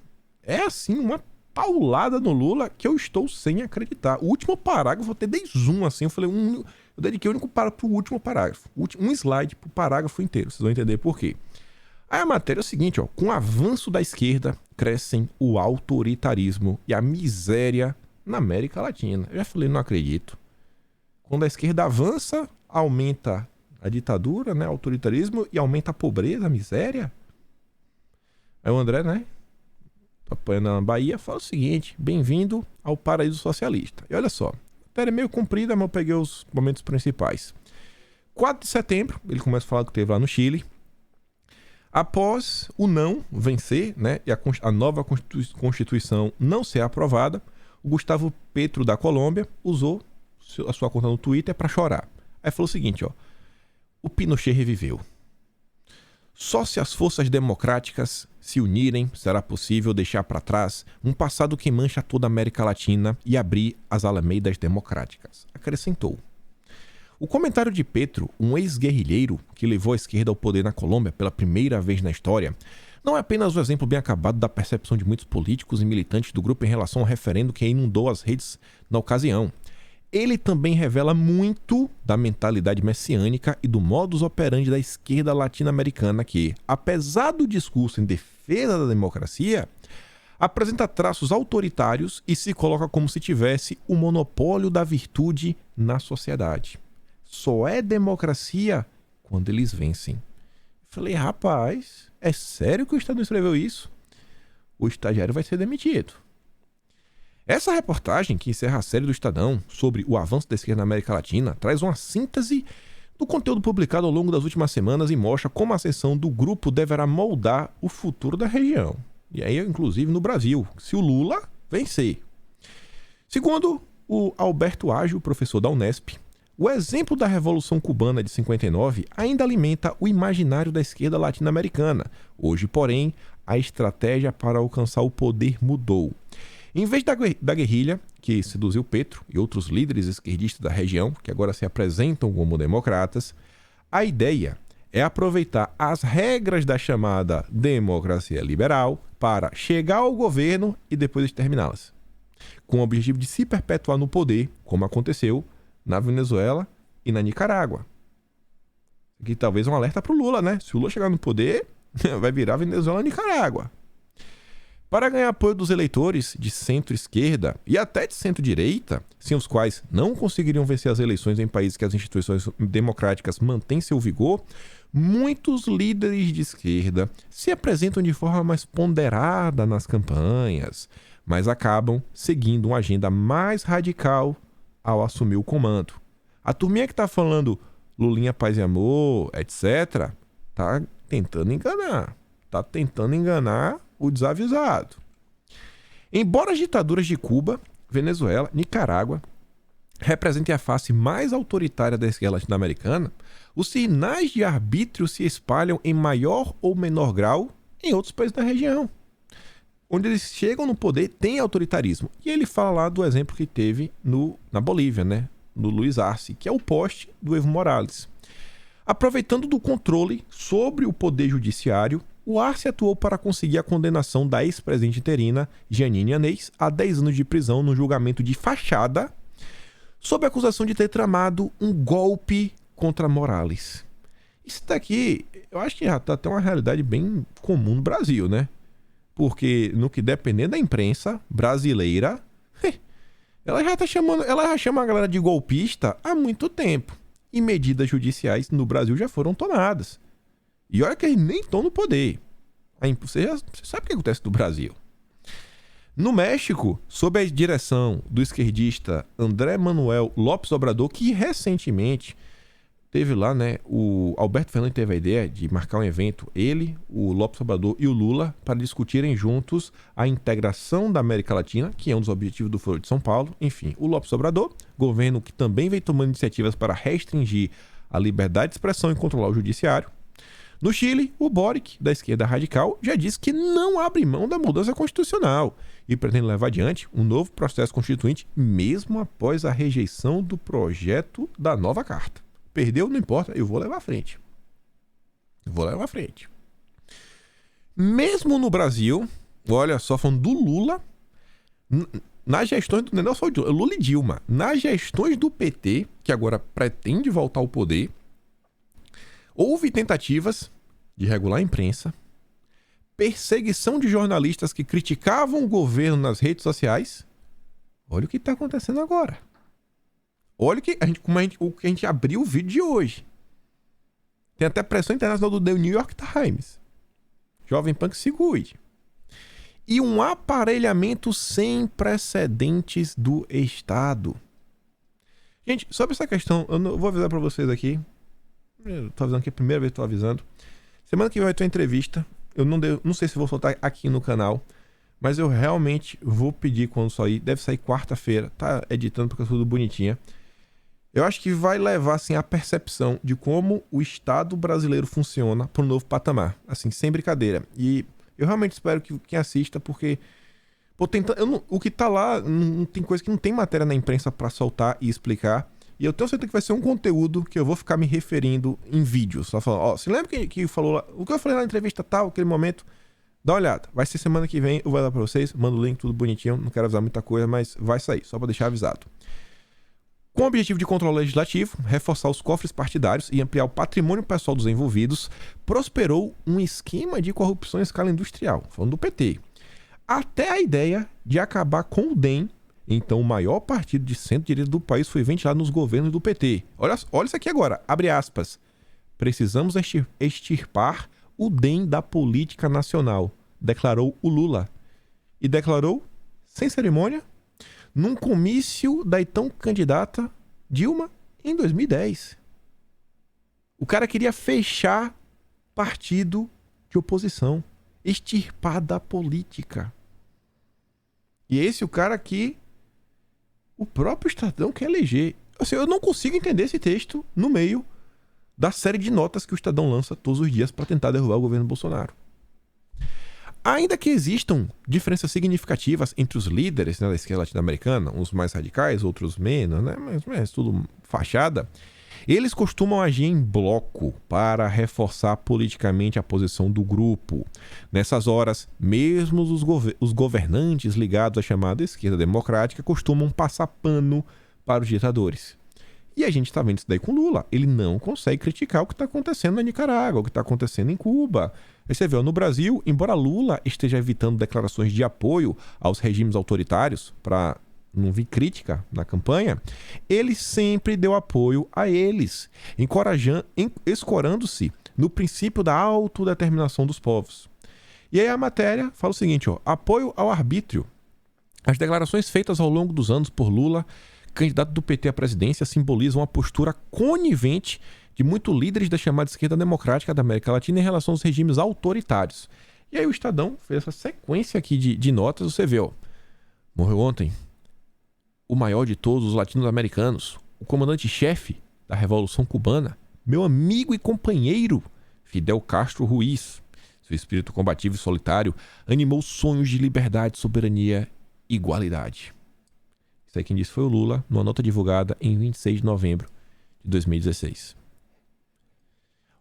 é assim uma paulada no Lula que eu estou sem acreditar. O último parágrafo, eu até dei zoom assim, eu falei, eu dediquei o único parágrafo pro último parágrafo. Um slide pro parágrafo inteiro, vocês vão entender por quê. Aí a matéria é o seguinte, ó, com o avanço da esquerda, crescem o autoritarismo e a miséria na América Latina. Eu já falei, não acredito. Quando a esquerda avança, aumenta a ditadura, né, o autoritarismo e aumenta a pobreza, a miséria. Aí o André, né, apoiando na Bahia, fala o seguinte, bem-vindo ao paraíso socialista. E olha só, a matéria é meio comprida, mas eu peguei os momentos principais. 4 de setembro, ele começa a falar do que teve lá no Chile. Após o não vencer, né, e a nova Constituição não ser aprovada, o Gustavo Petro da Colômbia usou a sua conta no Twitter para chorar. Aí falou o seguinte, ó, o Pinochet reviveu. Só se as forças democráticas se unirem, será possível deixar para trás um passado que mancha toda a América Latina e abrir as alamedas democráticas. Acrescentou. O comentário de Petro, um ex-guerrilheiro que levou a esquerda ao poder na Colômbia pela primeira vez na história, não é apenas um exemplo bem acabado da percepção de muitos políticos e militantes do grupo em relação ao referendo que inundou as redes na ocasião. Ele também revela muito da mentalidade messiânica e do modus operandi da esquerda latino-americana que, apesar do discurso em defesa da democracia, apresenta traços autoritários e se coloca como se tivesse o monopólio da virtude na sociedade. Só é democracia quando eles vencem. Falei, rapaz, é sério que o Estadão escreveu isso? O estagiário vai ser demitido. Essa reportagem, que encerra a série do Estadão sobre o avanço da esquerda na América Latina, traz uma síntese do conteúdo publicado ao longo das últimas semanas e mostra como a ascensão do grupo deverá moldar o futuro da região. E aí, inclusive, no Brasil, se o Lula vencer. Segundo o Alberto Ágil, professor da Unesp, o exemplo da Revolução Cubana de 59 ainda alimenta o imaginário da esquerda latino-americana. Hoje, porém, a estratégia para alcançar o poder mudou. Em vez da guerrilha, que seduziu Petro e outros líderes esquerdistas da região, que agora se apresentam como democratas, a ideia é aproveitar as regras da chamada democracia liberal para chegar ao governo e depois exterminá-las, com o objetivo de se perpetuar no poder, como aconteceu na Venezuela e na Nicarágua. Aqui talvez um alerta para o Lula, né? Se o Lula chegar no poder, vai virar Venezuela e Nicarágua. Para ganhar apoio dos eleitores de centro-esquerda e até de centro-direita, sem os quais não conseguiriam vencer as eleições em países que as instituições democráticas mantêm seu vigor, muitos líderes de esquerda se apresentam de forma mais ponderada nas campanhas, mas acabam seguindo uma agenda mais radical ao assumir o comando. A turminha que tá falando Lulinha, paz e amor, etc., tá tentando enganar. Tá tentando enganar o desavisado. Embora as ditaduras de Cuba, Venezuela, Nicarágua representem a face mais autoritária da esquerda latino-americana, os sinais de arbítrio se espalham em maior ou menor grau em outros países da região. Onde eles chegam no poder, tem autoritarismo. E ele fala lá do exemplo que teve na Bolívia, né? Do Luiz Arce, que é o poste do Evo Morales. Aproveitando do controle sobre o poder judiciário, o Arce atuou para conseguir a condenação da ex-presidente interina, Jeanine Áñez, a 10 anos de prisão no julgamento de fachada, sob a acusação de ter tramado um golpe contra Morales. Isso daqui, eu acho que já está até uma realidade bem comum no Brasil, né? Porque no que depender da imprensa brasileira, ela já chama a galera de golpista há muito tempo. E medidas judiciais no Brasil já foram tomadas. E olha que eles nem estão no poder. Você sabe o que acontece no Brasil. No México, sob a direção do esquerdista André Manuel López Obrador, que recentemente teve lá, né, o Alberto Fernandes teve a ideia de marcar um evento, ele, o López Obrador e o Lula, para discutirem juntos a integração da América Latina, que é um dos objetivos do Foro de São Paulo. Enfim, o López Obrador, governo que também vem tomando iniciativas para restringir a liberdade de expressão e controlar o judiciário. No Chile, o Boric, da esquerda radical, já disse que não abre mão da mudança constitucional e pretende levar adiante um novo processo constituinte, mesmo após a rejeição do projeto da nova carta. Perdeu, não importa, eu vou levar à frente. Mesmo no Brasil, olha só, falando do Lula, nas gestões do não só de Lula e Dilma, nas gestões do PT, que agora pretende voltar ao poder, houve tentativas de regular a imprensa, perseguição de jornalistas que criticavam o governo nas redes sociais. Olha o que está acontecendo agora. Olha o que a gente abriu o vídeo de hoje. Tem até pressão internacional do The New York Times. Jovem Pan que se cuide. E um aparelhamento sem precedentes do Estado. Gente, sobre essa questão, eu vou avisar para vocês aqui. Eu tô avisando aqui, a primeira vez que tô avisando. Semana que vem vai ter uma entrevista. Eu não sei se vou soltar aqui no canal, mas eu realmente vou pedir quando sair. Deve sair quarta-feira. Tá editando porque é tudo bonitinha. Eu acho que vai levar assim a percepção de como o Estado brasileiro funciona para um novo patamar, assim, sem brincadeira. E eu realmente espero que quem assista, porque o que tá lá, não tem coisa que não tem matéria na imprensa para soltar e explicar. E eu tenho certeza que vai ser um conteúdo que eu vou ficar me referindo em vídeos. Só falando, ó, você lembra que falou lá, o que eu falei na entrevista tal, aquele momento? Dá uma olhada. Vai ser semana que vem, eu vou dar pra vocês, mando o link, tudo bonitinho. Não quero avisar muita coisa, mas vai sair, só pra deixar avisado. Com o objetivo de controle legislativo, reforçar os cofres partidários e ampliar o patrimônio pessoal dos envolvidos, prosperou um esquema de corrupção em escala industrial, falando do PT. Até a ideia de acabar com o DEM, então o maior partido de centro-direita do país, foi ventilado nos governos do PT. Olha isso aqui agora, abre aspas. Precisamos extirpar o DEM da política nacional, declarou o Lula. E declarou, sem cerimônia, num comício da então candidata Dilma em 2010. O cara queria fechar partido de oposição, extirpar da política. E esse é o cara que o próprio Estadão quer eleger. Assim, eu não consigo entender esse texto no meio da série de notas que o Estadão lança todos os dias para tentar derrubar o governo Bolsonaro. Ainda que existam diferenças significativas entre os líderes, né, da esquerda latino-americana, uns mais radicais, outros menos, né, mas tudo fachada, eles costumam agir em bloco para reforçar politicamente a posição do grupo. Nessas horas, mesmo os governantes ligados à chamada esquerda democrática costumam passar pano para os ditadores. E a gente está vendo isso daí com Lula. Ele não consegue criticar o que está acontecendo na Nicarágua, o que está acontecendo em Cuba. Aí você vê, no Brasil, embora Lula esteja evitando declarações de apoio aos regimes autoritários para não vir crítica na campanha, ele sempre deu apoio a eles, escorando-se no princípio da autodeterminação dos povos. E aí a matéria fala o seguinte, ó, apoio ao arbítrio. As declarações feitas ao longo dos anos por Lula, candidato do PT à presidência, simbolizam a postura conivente de muitos líderes da chamada esquerda democrática da América Latina em relação aos regimes autoritários. E aí o Estadão fez essa sequência aqui de notas, você vê, ó, morreu ontem o maior de todos os latino-americanos, o comandante-chefe da Revolução Cubana, meu amigo e companheiro, Fidel Castro Ruiz. Seu espírito combativo e solitário animou sonhos de liberdade, soberania e igualdade. Isso aí quem disse foi o Lula, numa nota divulgada em 26 de novembro de 2016.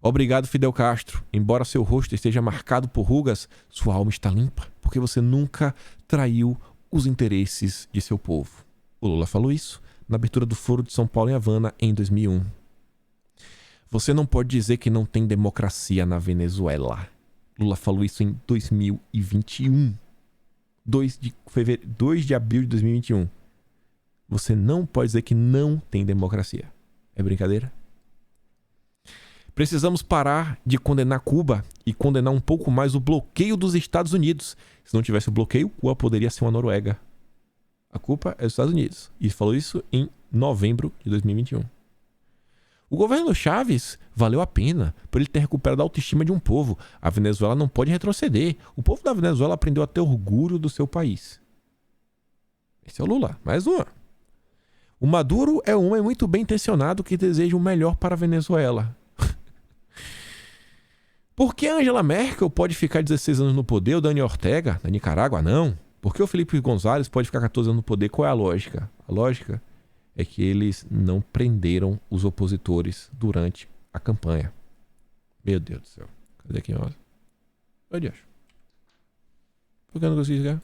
Obrigado, Fidel Castro. Embora seu rosto esteja marcado por rugas, sua alma está limpa, porque você nunca traiu os interesses de seu povo. O Lula falou isso na abertura do Foro de São Paulo em Havana em 2001. Você não pode dizer que não tem democracia na Venezuela. Lula falou isso em 2021. 2 de abril de 2021. Você não pode dizer que não tem democracia. É brincadeira? Precisamos parar de condenar Cuba e condenar um pouco mais o bloqueio dos Estados Unidos. Se não tivesse o bloqueio, Cuba poderia ser uma Noruega. A culpa é dos Estados Unidos. E falou isso em novembro de 2021. O governo Chávez valeu a pena por ele ter recuperado a autoestima de um povo. A Venezuela não pode retroceder. O povo da Venezuela aprendeu a ter orgulho do seu país. Esse é o Lula. Mais uma. O Maduro é um homem muito bem intencionado que deseja o melhor para a Venezuela. Por que Angela Merkel pode ficar 16 anos no poder, o Daniel Ortega, na Nicarágua, não? Por que o Felipe González pode ficar 14 anos no poder? Qual é a lógica? A lógica é que eles não prenderam os opositores durante a campanha. Meu Deus do céu. Cadê aqui, ó? Meu Deus. Por que eu não consigo chegar?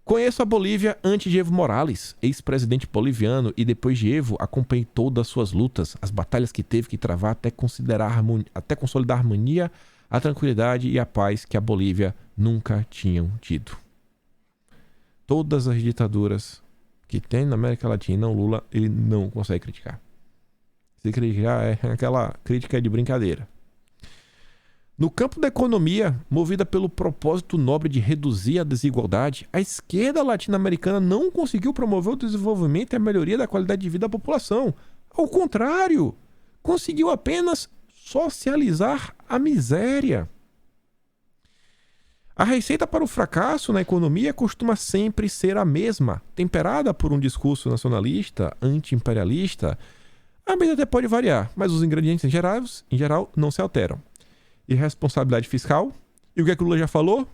Conheço a Bolívia antes de Evo Morales, ex-presidente boliviano, e depois de Evo acompanhei todas as suas lutas, as batalhas que teve que travar até consolidar a harmonia, a tranquilidade e a paz que a Bolívia nunca tinham tido. Todas as ditaduras que tem na América Latina, o Lula ele não consegue criticar. Se criticar é aquela crítica de brincadeira. No campo da economia, movida pelo propósito nobre de reduzir a desigualdade, a esquerda latino-americana não conseguiu promover o desenvolvimento e a melhoria da qualidade de vida da população. Ao contrário, conseguiu apenas socializar a miséria. A receita para o fracasso na economia costuma sempre ser a mesma, temperada por um discurso nacionalista, anti-imperialista. A medida até pode variar, mas os ingredientes em geral não se alteram. Irresponsabilidade fiscal. E o que o Lula já falou?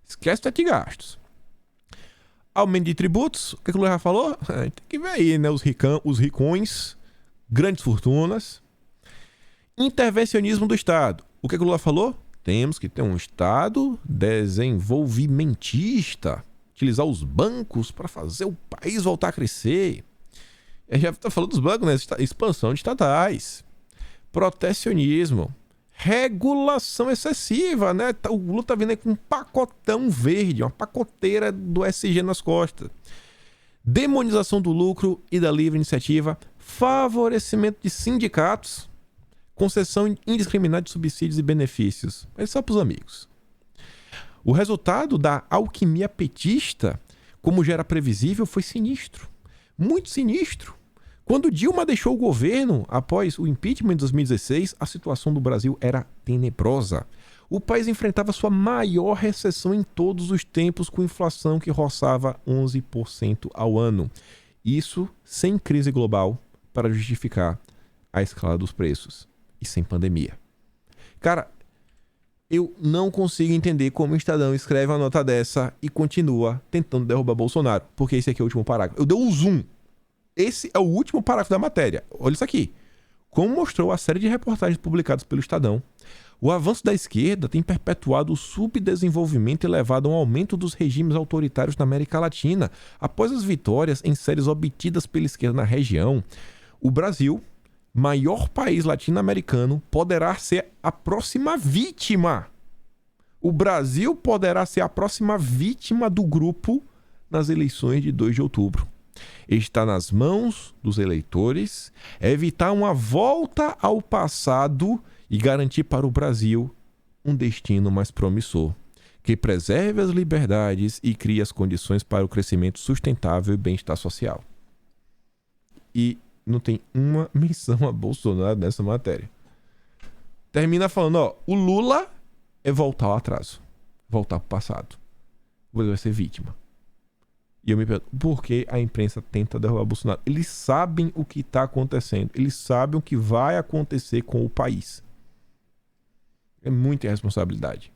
Esquece o teto de gastos. Aumento de tributos. O que o Lula já falou? Tem que ver aí, né? Os ricões, grandes fortunas. Intervencionismo do Estado. O que o Lula falou? Temos que ter um Estado desenvolvimentista. Utilizar os bancos para fazer o país voltar a crescer. Eu já está falando dos bancos, né? Expansão de estatais. Protecionismo. Regulação excessiva, né? O Lula tá vindo aí com um pacotão verde, uma pacoteira do SG nas costas. Demonização do lucro e da livre iniciativa, favorecimento de sindicatos, concessão indiscriminada de subsídios e benefícios. Mas só para os amigos. O resultado da alquimia petista, como já era previsível, foi sinistro. Muito sinistro. Quando Dilma deixou o governo, após o impeachment de 2016, a situação do Brasil era tenebrosa. O país enfrentava sua maior recessão em todos os tempos, com inflação que roçava 11% ao ano. Isso sem crise global para justificar a escala dos preços e sem pandemia. Cara, eu não consigo entender como o Estadão escreve uma nota dessa e continua tentando derrubar Bolsonaro, porque esse aqui é o último parágrafo. Eu dei um zoom. Esse é o último parágrafo da matéria. Olha isso aqui. Como mostrou a série de reportagens publicadas pelo Estadão, o avanço da esquerda tem perpetuado o subdesenvolvimento e levado a um aumento dos regimes autoritários na América Latina. Após as vitórias em séries obtidas pela esquerda na região, o Brasil, maior país latino-americano, poderá ser a próxima vítima. O Brasil poderá ser a próxima vítima do grupo nas eleições de 2 de outubro. Está nas mãos dos eleitores evitar uma volta ao passado e garantir para o Brasil um destino mais promissor, que preserve as liberdades e crie as condições para o crescimento sustentável e bem-estar social. E não tem uma menção a Bolsonaro nessa matéria. Termina falando, ó, o Lula é voltar ao atraso, voltar para o passado. Você vai ser vítima. E eu me pergunto, por que a imprensa tenta derrubar Bolsonaro? Eles sabem o que está acontecendo. Eles sabem o que vai acontecer com o país. É muita irresponsabilidade.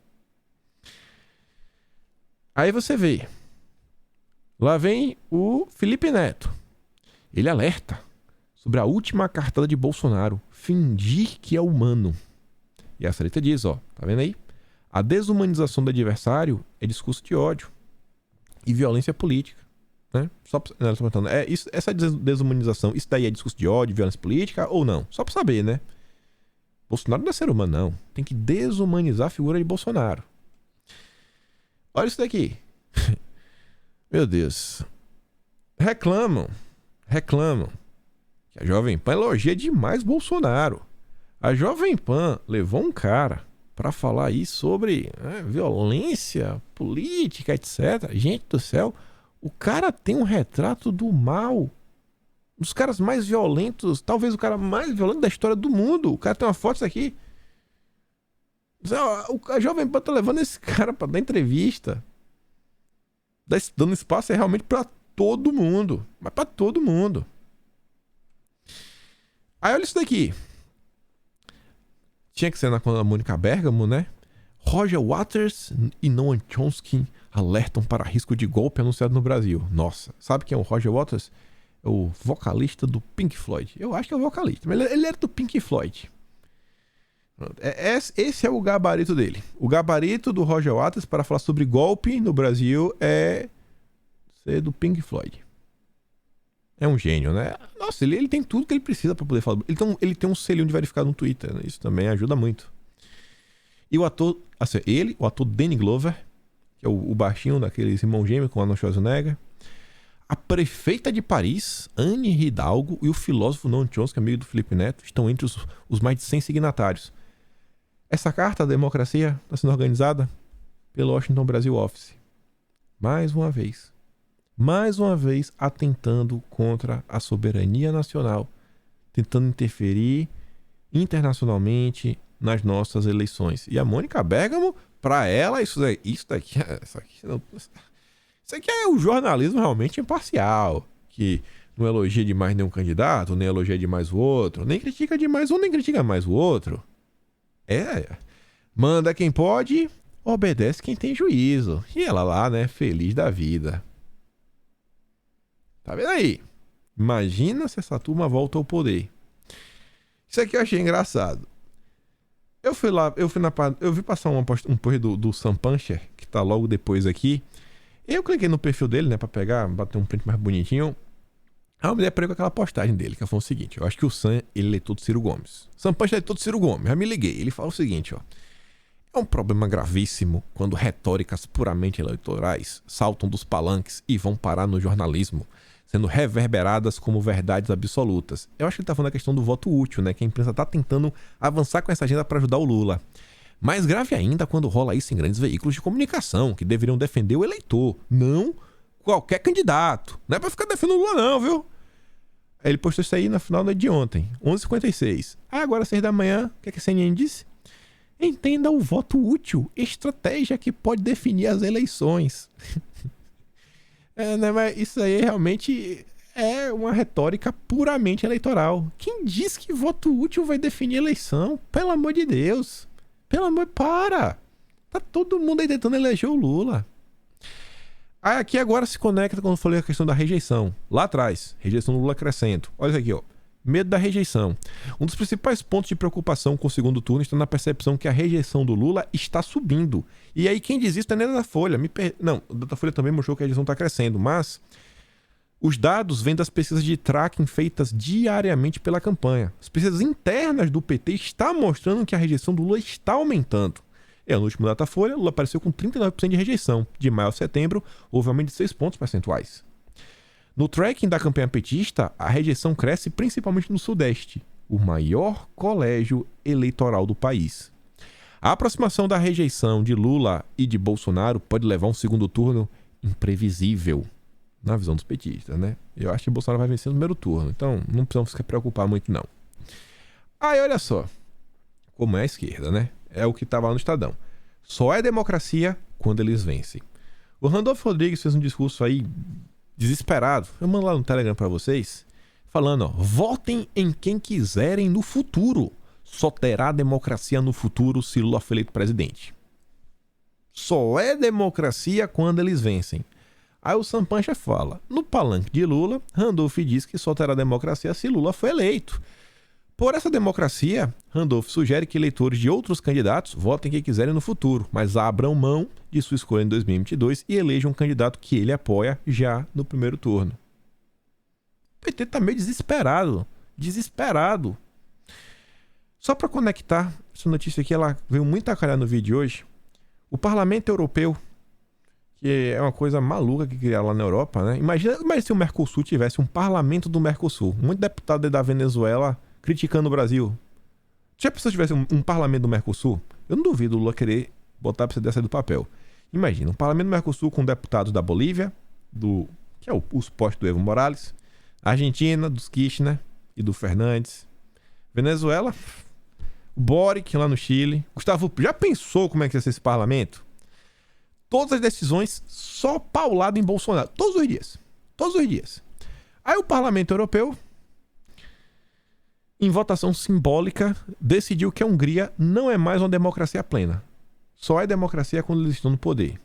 Aí você vê. Lá vem o Felipe Neto. Ele alerta sobre a última cartada de Bolsonaro. Fingir que é humano. E a Sarita diz, ó, tá vendo aí? A desumanização do adversário é discurso de ódio e violência política, né? Só pra, ela tá perguntando, essa desumanização, isso daí é discurso de ódio, violência política ou não? Só pra saber, né? Bolsonaro não é ser humano, não. Tem que desumanizar a figura de Bolsonaro. Olha isso daqui. Meu Deus. Reclamam que a Jovem Pan elogia demais Bolsonaro. A Jovem Pan levou um cara para falar aí sobre violência política, etc. Gente do céu, o cara tem um retrato do mal. Um dos caras mais violentos, talvez o cara mais violento da história do mundo. O cara tem uma foto disso aqui. A Jovem Pan tá levando esse cara para dar entrevista. Dando espaço realmente para todo mundo. Mas para todo mundo. Aí olha isso daqui. Tinha que ser na conta da Mônica Bergamo, né? Roger Waters e Noam Chomsky alertam para risco de golpe anunciado no Brasil. Nossa, sabe quem é o Roger Waters? É o vocalista do Pink Floyd. Eu acho que é o vocalista, mas ele era do Pink Floyd. Esse é o gabarito dele. O gabarito do Roger Waters para falar sobre golpe no Brasil é ser do Pink Floyd. É um gênio, né? Nossa, ele tem tudo que ele precisa para poder falar. Ele tem um selinho de verificado no Twitter, né? Isso também ajuda muito. E o ator, assim, o ator Danny Glover, que é o baixinho daqueles irmãos gêmeos com o Arnold Schwarzenegger, a prefeita de Paris, Anne Hidalgo, e o filósofo Noam Chomsky, amigo do Felipe Neto, estão entre os mais de 100 signatários. Essa carta da democracia está sendo organizada pelo Washington Brasil Office. Mais uma vez atentando contra a soberania nacional, tentando interferir internacionalmente nas nossas eleições. E a Mônica Bergamo, para ela, isso aqui é o jornalismo realmente imparcial, que não elogia demais nenhum candidato, nem elogia demais o outro, nem critica demais um, nem critica mais o outro. Manda quem pode, obedece quem tem juízo. E ela lá, né, feliz da vida. Tá vendo aí? Imagina se essa turma volta ao poder. Isso aqui eu achei engraçado. Eu vi passar um post do Sam Puncher, que tá logo depois aqui. Eu cliquei no perfil dele, né, pra bater um print mais bonitinho. Aí eu me deparei com aquela postagem dele, que foi o seguinte: eu acho que o Sam, ele é leitor do Ciro Gomes. Sam Puncher é leitor do Ciro Gomes, já me liguei. Ele fala o seguinte, ó. É um problema gravíssimo quando retóricas puramente eleitorais saltam dos palanques e vão parar no jornalismo, sendo reverberadas como verdades absolutas. Eu acho que ele tá falando da questão do voto útil, né? Que a imprensa tá tentando avançar com essa agenda para ajudar o Lula. Mais grave ainda quando rola isso em grandes veículos de comunicação, que deveriam defender o eleitor, não qualquer candidato. Não é pra ficar defendendo o Lula não, viu? Aí ele postou isso aí na final de ontem, 11h56. Agora 6 da manhã, o que a CNN disse? Entenda o voto útil, estratégia que pode definir as eleições. Né, mas isso aí realmente é uma retórica puramente eleitoral. Quem diz que voto útil vai definir a eleição? Pelo amor de Deus. Para! Tá todo mundo aí tentando eleger o Lula. Aí aqui agora se conecta quando eu falei a questão da rejeição. Lá atrás, rejeição do Lula crescendo. Olha isso aqui, ó. Medo da rejeição. Um dos principais pontos de preocupação com o segundo turno está na percepção que a rejeição do Lula está subindo. E aí quem diz isso é nem a Datafolha. Não, a Datafolha também mostrou que a rejeição está crescendo, mas os dados vêm das pesquisas de tracking feitas diariamente pela campanha. As pesquisas internas do PT estão mostrando que a rejeição do Lula está aumentando. No último Datafolha, Lula apareceu com 39% de rejeição. De maio a setembro, houve aumento de 6 pontos percentuais. No tracking da campanha petista, a rejeição cresce principalmente no Sudeste, o maior colégio eleitoral do país. A aproximação da rejeição de Lula e de Bolsonaro pode levar a um segundo turno imprevisível, na visão dos petistas, né? Eu acho que Bolsonaro vai vencer no primeiro turno, então não precisamos se preocupar muito, não. Aí, olha só, como é a esquerda, né? É o que estava lá no Estadão. Só é democracia quando eles vencem. O Randolfo Rodrigues fez um discurso aí desesperado, eu mando lá no Telegram pra vocês, falando, ó, votem em quem quiserem no futuro. Só terá democracia no futuro se Lula for eleito presidente. Só é democracia quando eles vencem. Aí o Sam Puncher fala, no palanque de Lula, Randolph diz que só terá democracia se Lula for eleito. Por essa democracia, Randolph sugere que eleitores de outros candidatos votem quem quiserem no futuro, mas abram mão de sua escolha em 2022 e elejam um candidato que ele apoia já no primeiro turno. O PT tá meio desesperado. Só para conectar, essa notícia aqui ela veio muito a calhar no vídeo de hoje. O Parlamento Europeu, que é uma coisa maluca que criaram lá na Europa, né? Imagina se o Mercosul tivesse um parlamento do Mercosul. Muito deputado da Venezuela criticando o Brasil. Já pensou se tivesse um parlamento do Mercosul? Eu não duvido o Lula querer botar pra você descer do papel. Imagina, um parlamento do Mercosul com deputados da Bolívia, que é os postos do Evo Morales, Argentina, dos Kirchner e do Fernandes, Venezuela, o Boric lá no Chile. Gustavo, já pensou como é que ia ser esse parlamento? Todas as decisões só paulado em Bolsonaro. Todos os dias. Todos os dias. Aí o Parlamento Europeu, em votação simbólica, decidiu que a Hungria não é mais uma democracia plena. Só é democracia quando eles estão no poder.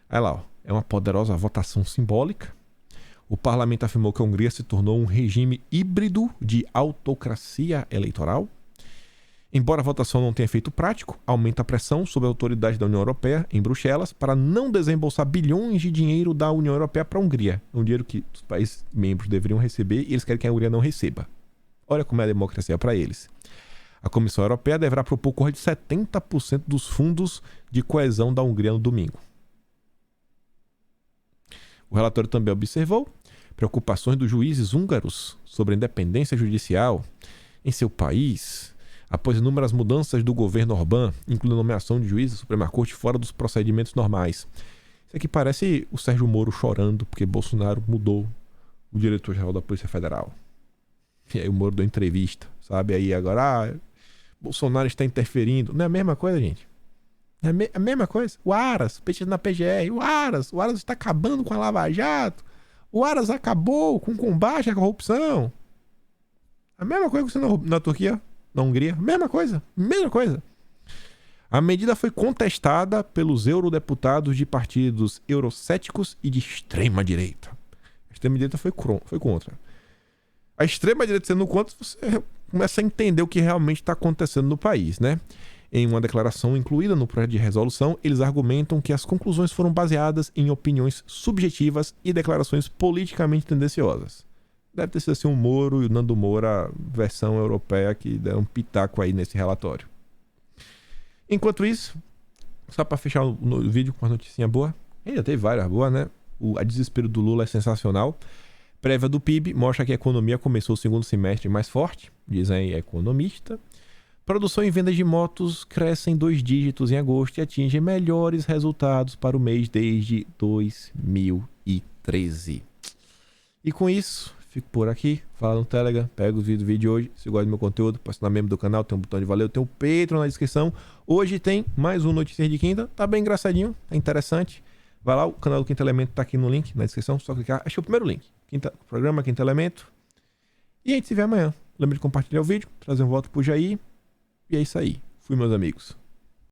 Aí lá, ó, é uma poderosa votação simbólica. O parlamento afirmou que a Hungria se tornou um regime híbrido de autocracia eleitoral. Embora a votação não tenha efeito prático, aumenta a pressão sobre a autoridade da União Europeia em Bruxelas para não desembolsar bilhões de dinheiro da União Europeia para a Hungria. Um dinheiro que os países membros deveriam receber e eles querem que a Hungria não receba. Olha como é a democracia para eles. A Comissão Europeia deverá propor corte de 70% dos fundos de coesão da Hungria no domingo. O relatório também observou preocupações dos juízes húngaros sobre a independência judicial em seu país, após inúmeras mudanças do governo Orbán, incluindo a nomeação de juízes da Suprema Corte fora dos procedimentos normais. Isso aqui parece o Sérgio Moro chorando porque Bolsonaro mudou o diretor-geral da Polícia Federal. E aí o Moro deu entrevista, sabe? Aí agora, Bolsonaro está interferindo. Não é a mesma coisa, gente? É a mesma coisa. O Aras, petista na PGR. O Aras está acabando com a Lava Jato. O Aras acabou com o combate à corrupção. A mesma coisa que você na Turquia, na Hungria. Mesma coisa. Mesma coisa. A medida foi contestada pelos eurodeputados de partidos eurocéticos e de extrema-direita. A extrema-direita foi contra. A extrema-direita sendo contra, você começa a entender o que realmente está acontecendo no país, né? Em uma declaração incluída no projeto de resolução, eles argumentam que as conclusões foram baseadas em opiniões subjetivas e declarações politicamente tendenciosas. Deve ter sido assim o Moro e o Nando Moura, versão europeia, que deram um pitaco aí nesse relatório. Enquanto isso, só para fechar o vídeo com uma noticinha boa, ainda teve várias boas, né? A desespero do Lula é sensacional. Prévia do PIB mostra que a economia começou o segundo semestre mais forte, dizem economista. Produção e venda de motos crescem 2 dígitos em agosto e atingem melhores resultados para o mês desde 2013. E com isso, fico por aqui. Fala no Telegram, pega o vídeo de hoje. Se gosta do meu conteúdo, pode se tornar membro do canal, tem um botão de valeu, tem o Patreon na descrição. Hoje tem mais um Notícias de Quinta, tá bem engraçadinho, tá interessante. Vai lá, o canal do Quinto Elemento tá aqui no link, na descrição, só clicar. Acho que é o primeiro link. Programa Quinto Elemento. E a gente se vê amanhã. Lembra de compartilhar o vídeo, trazer um voto pro Jair. E é isso aí. Fui, meus amigos.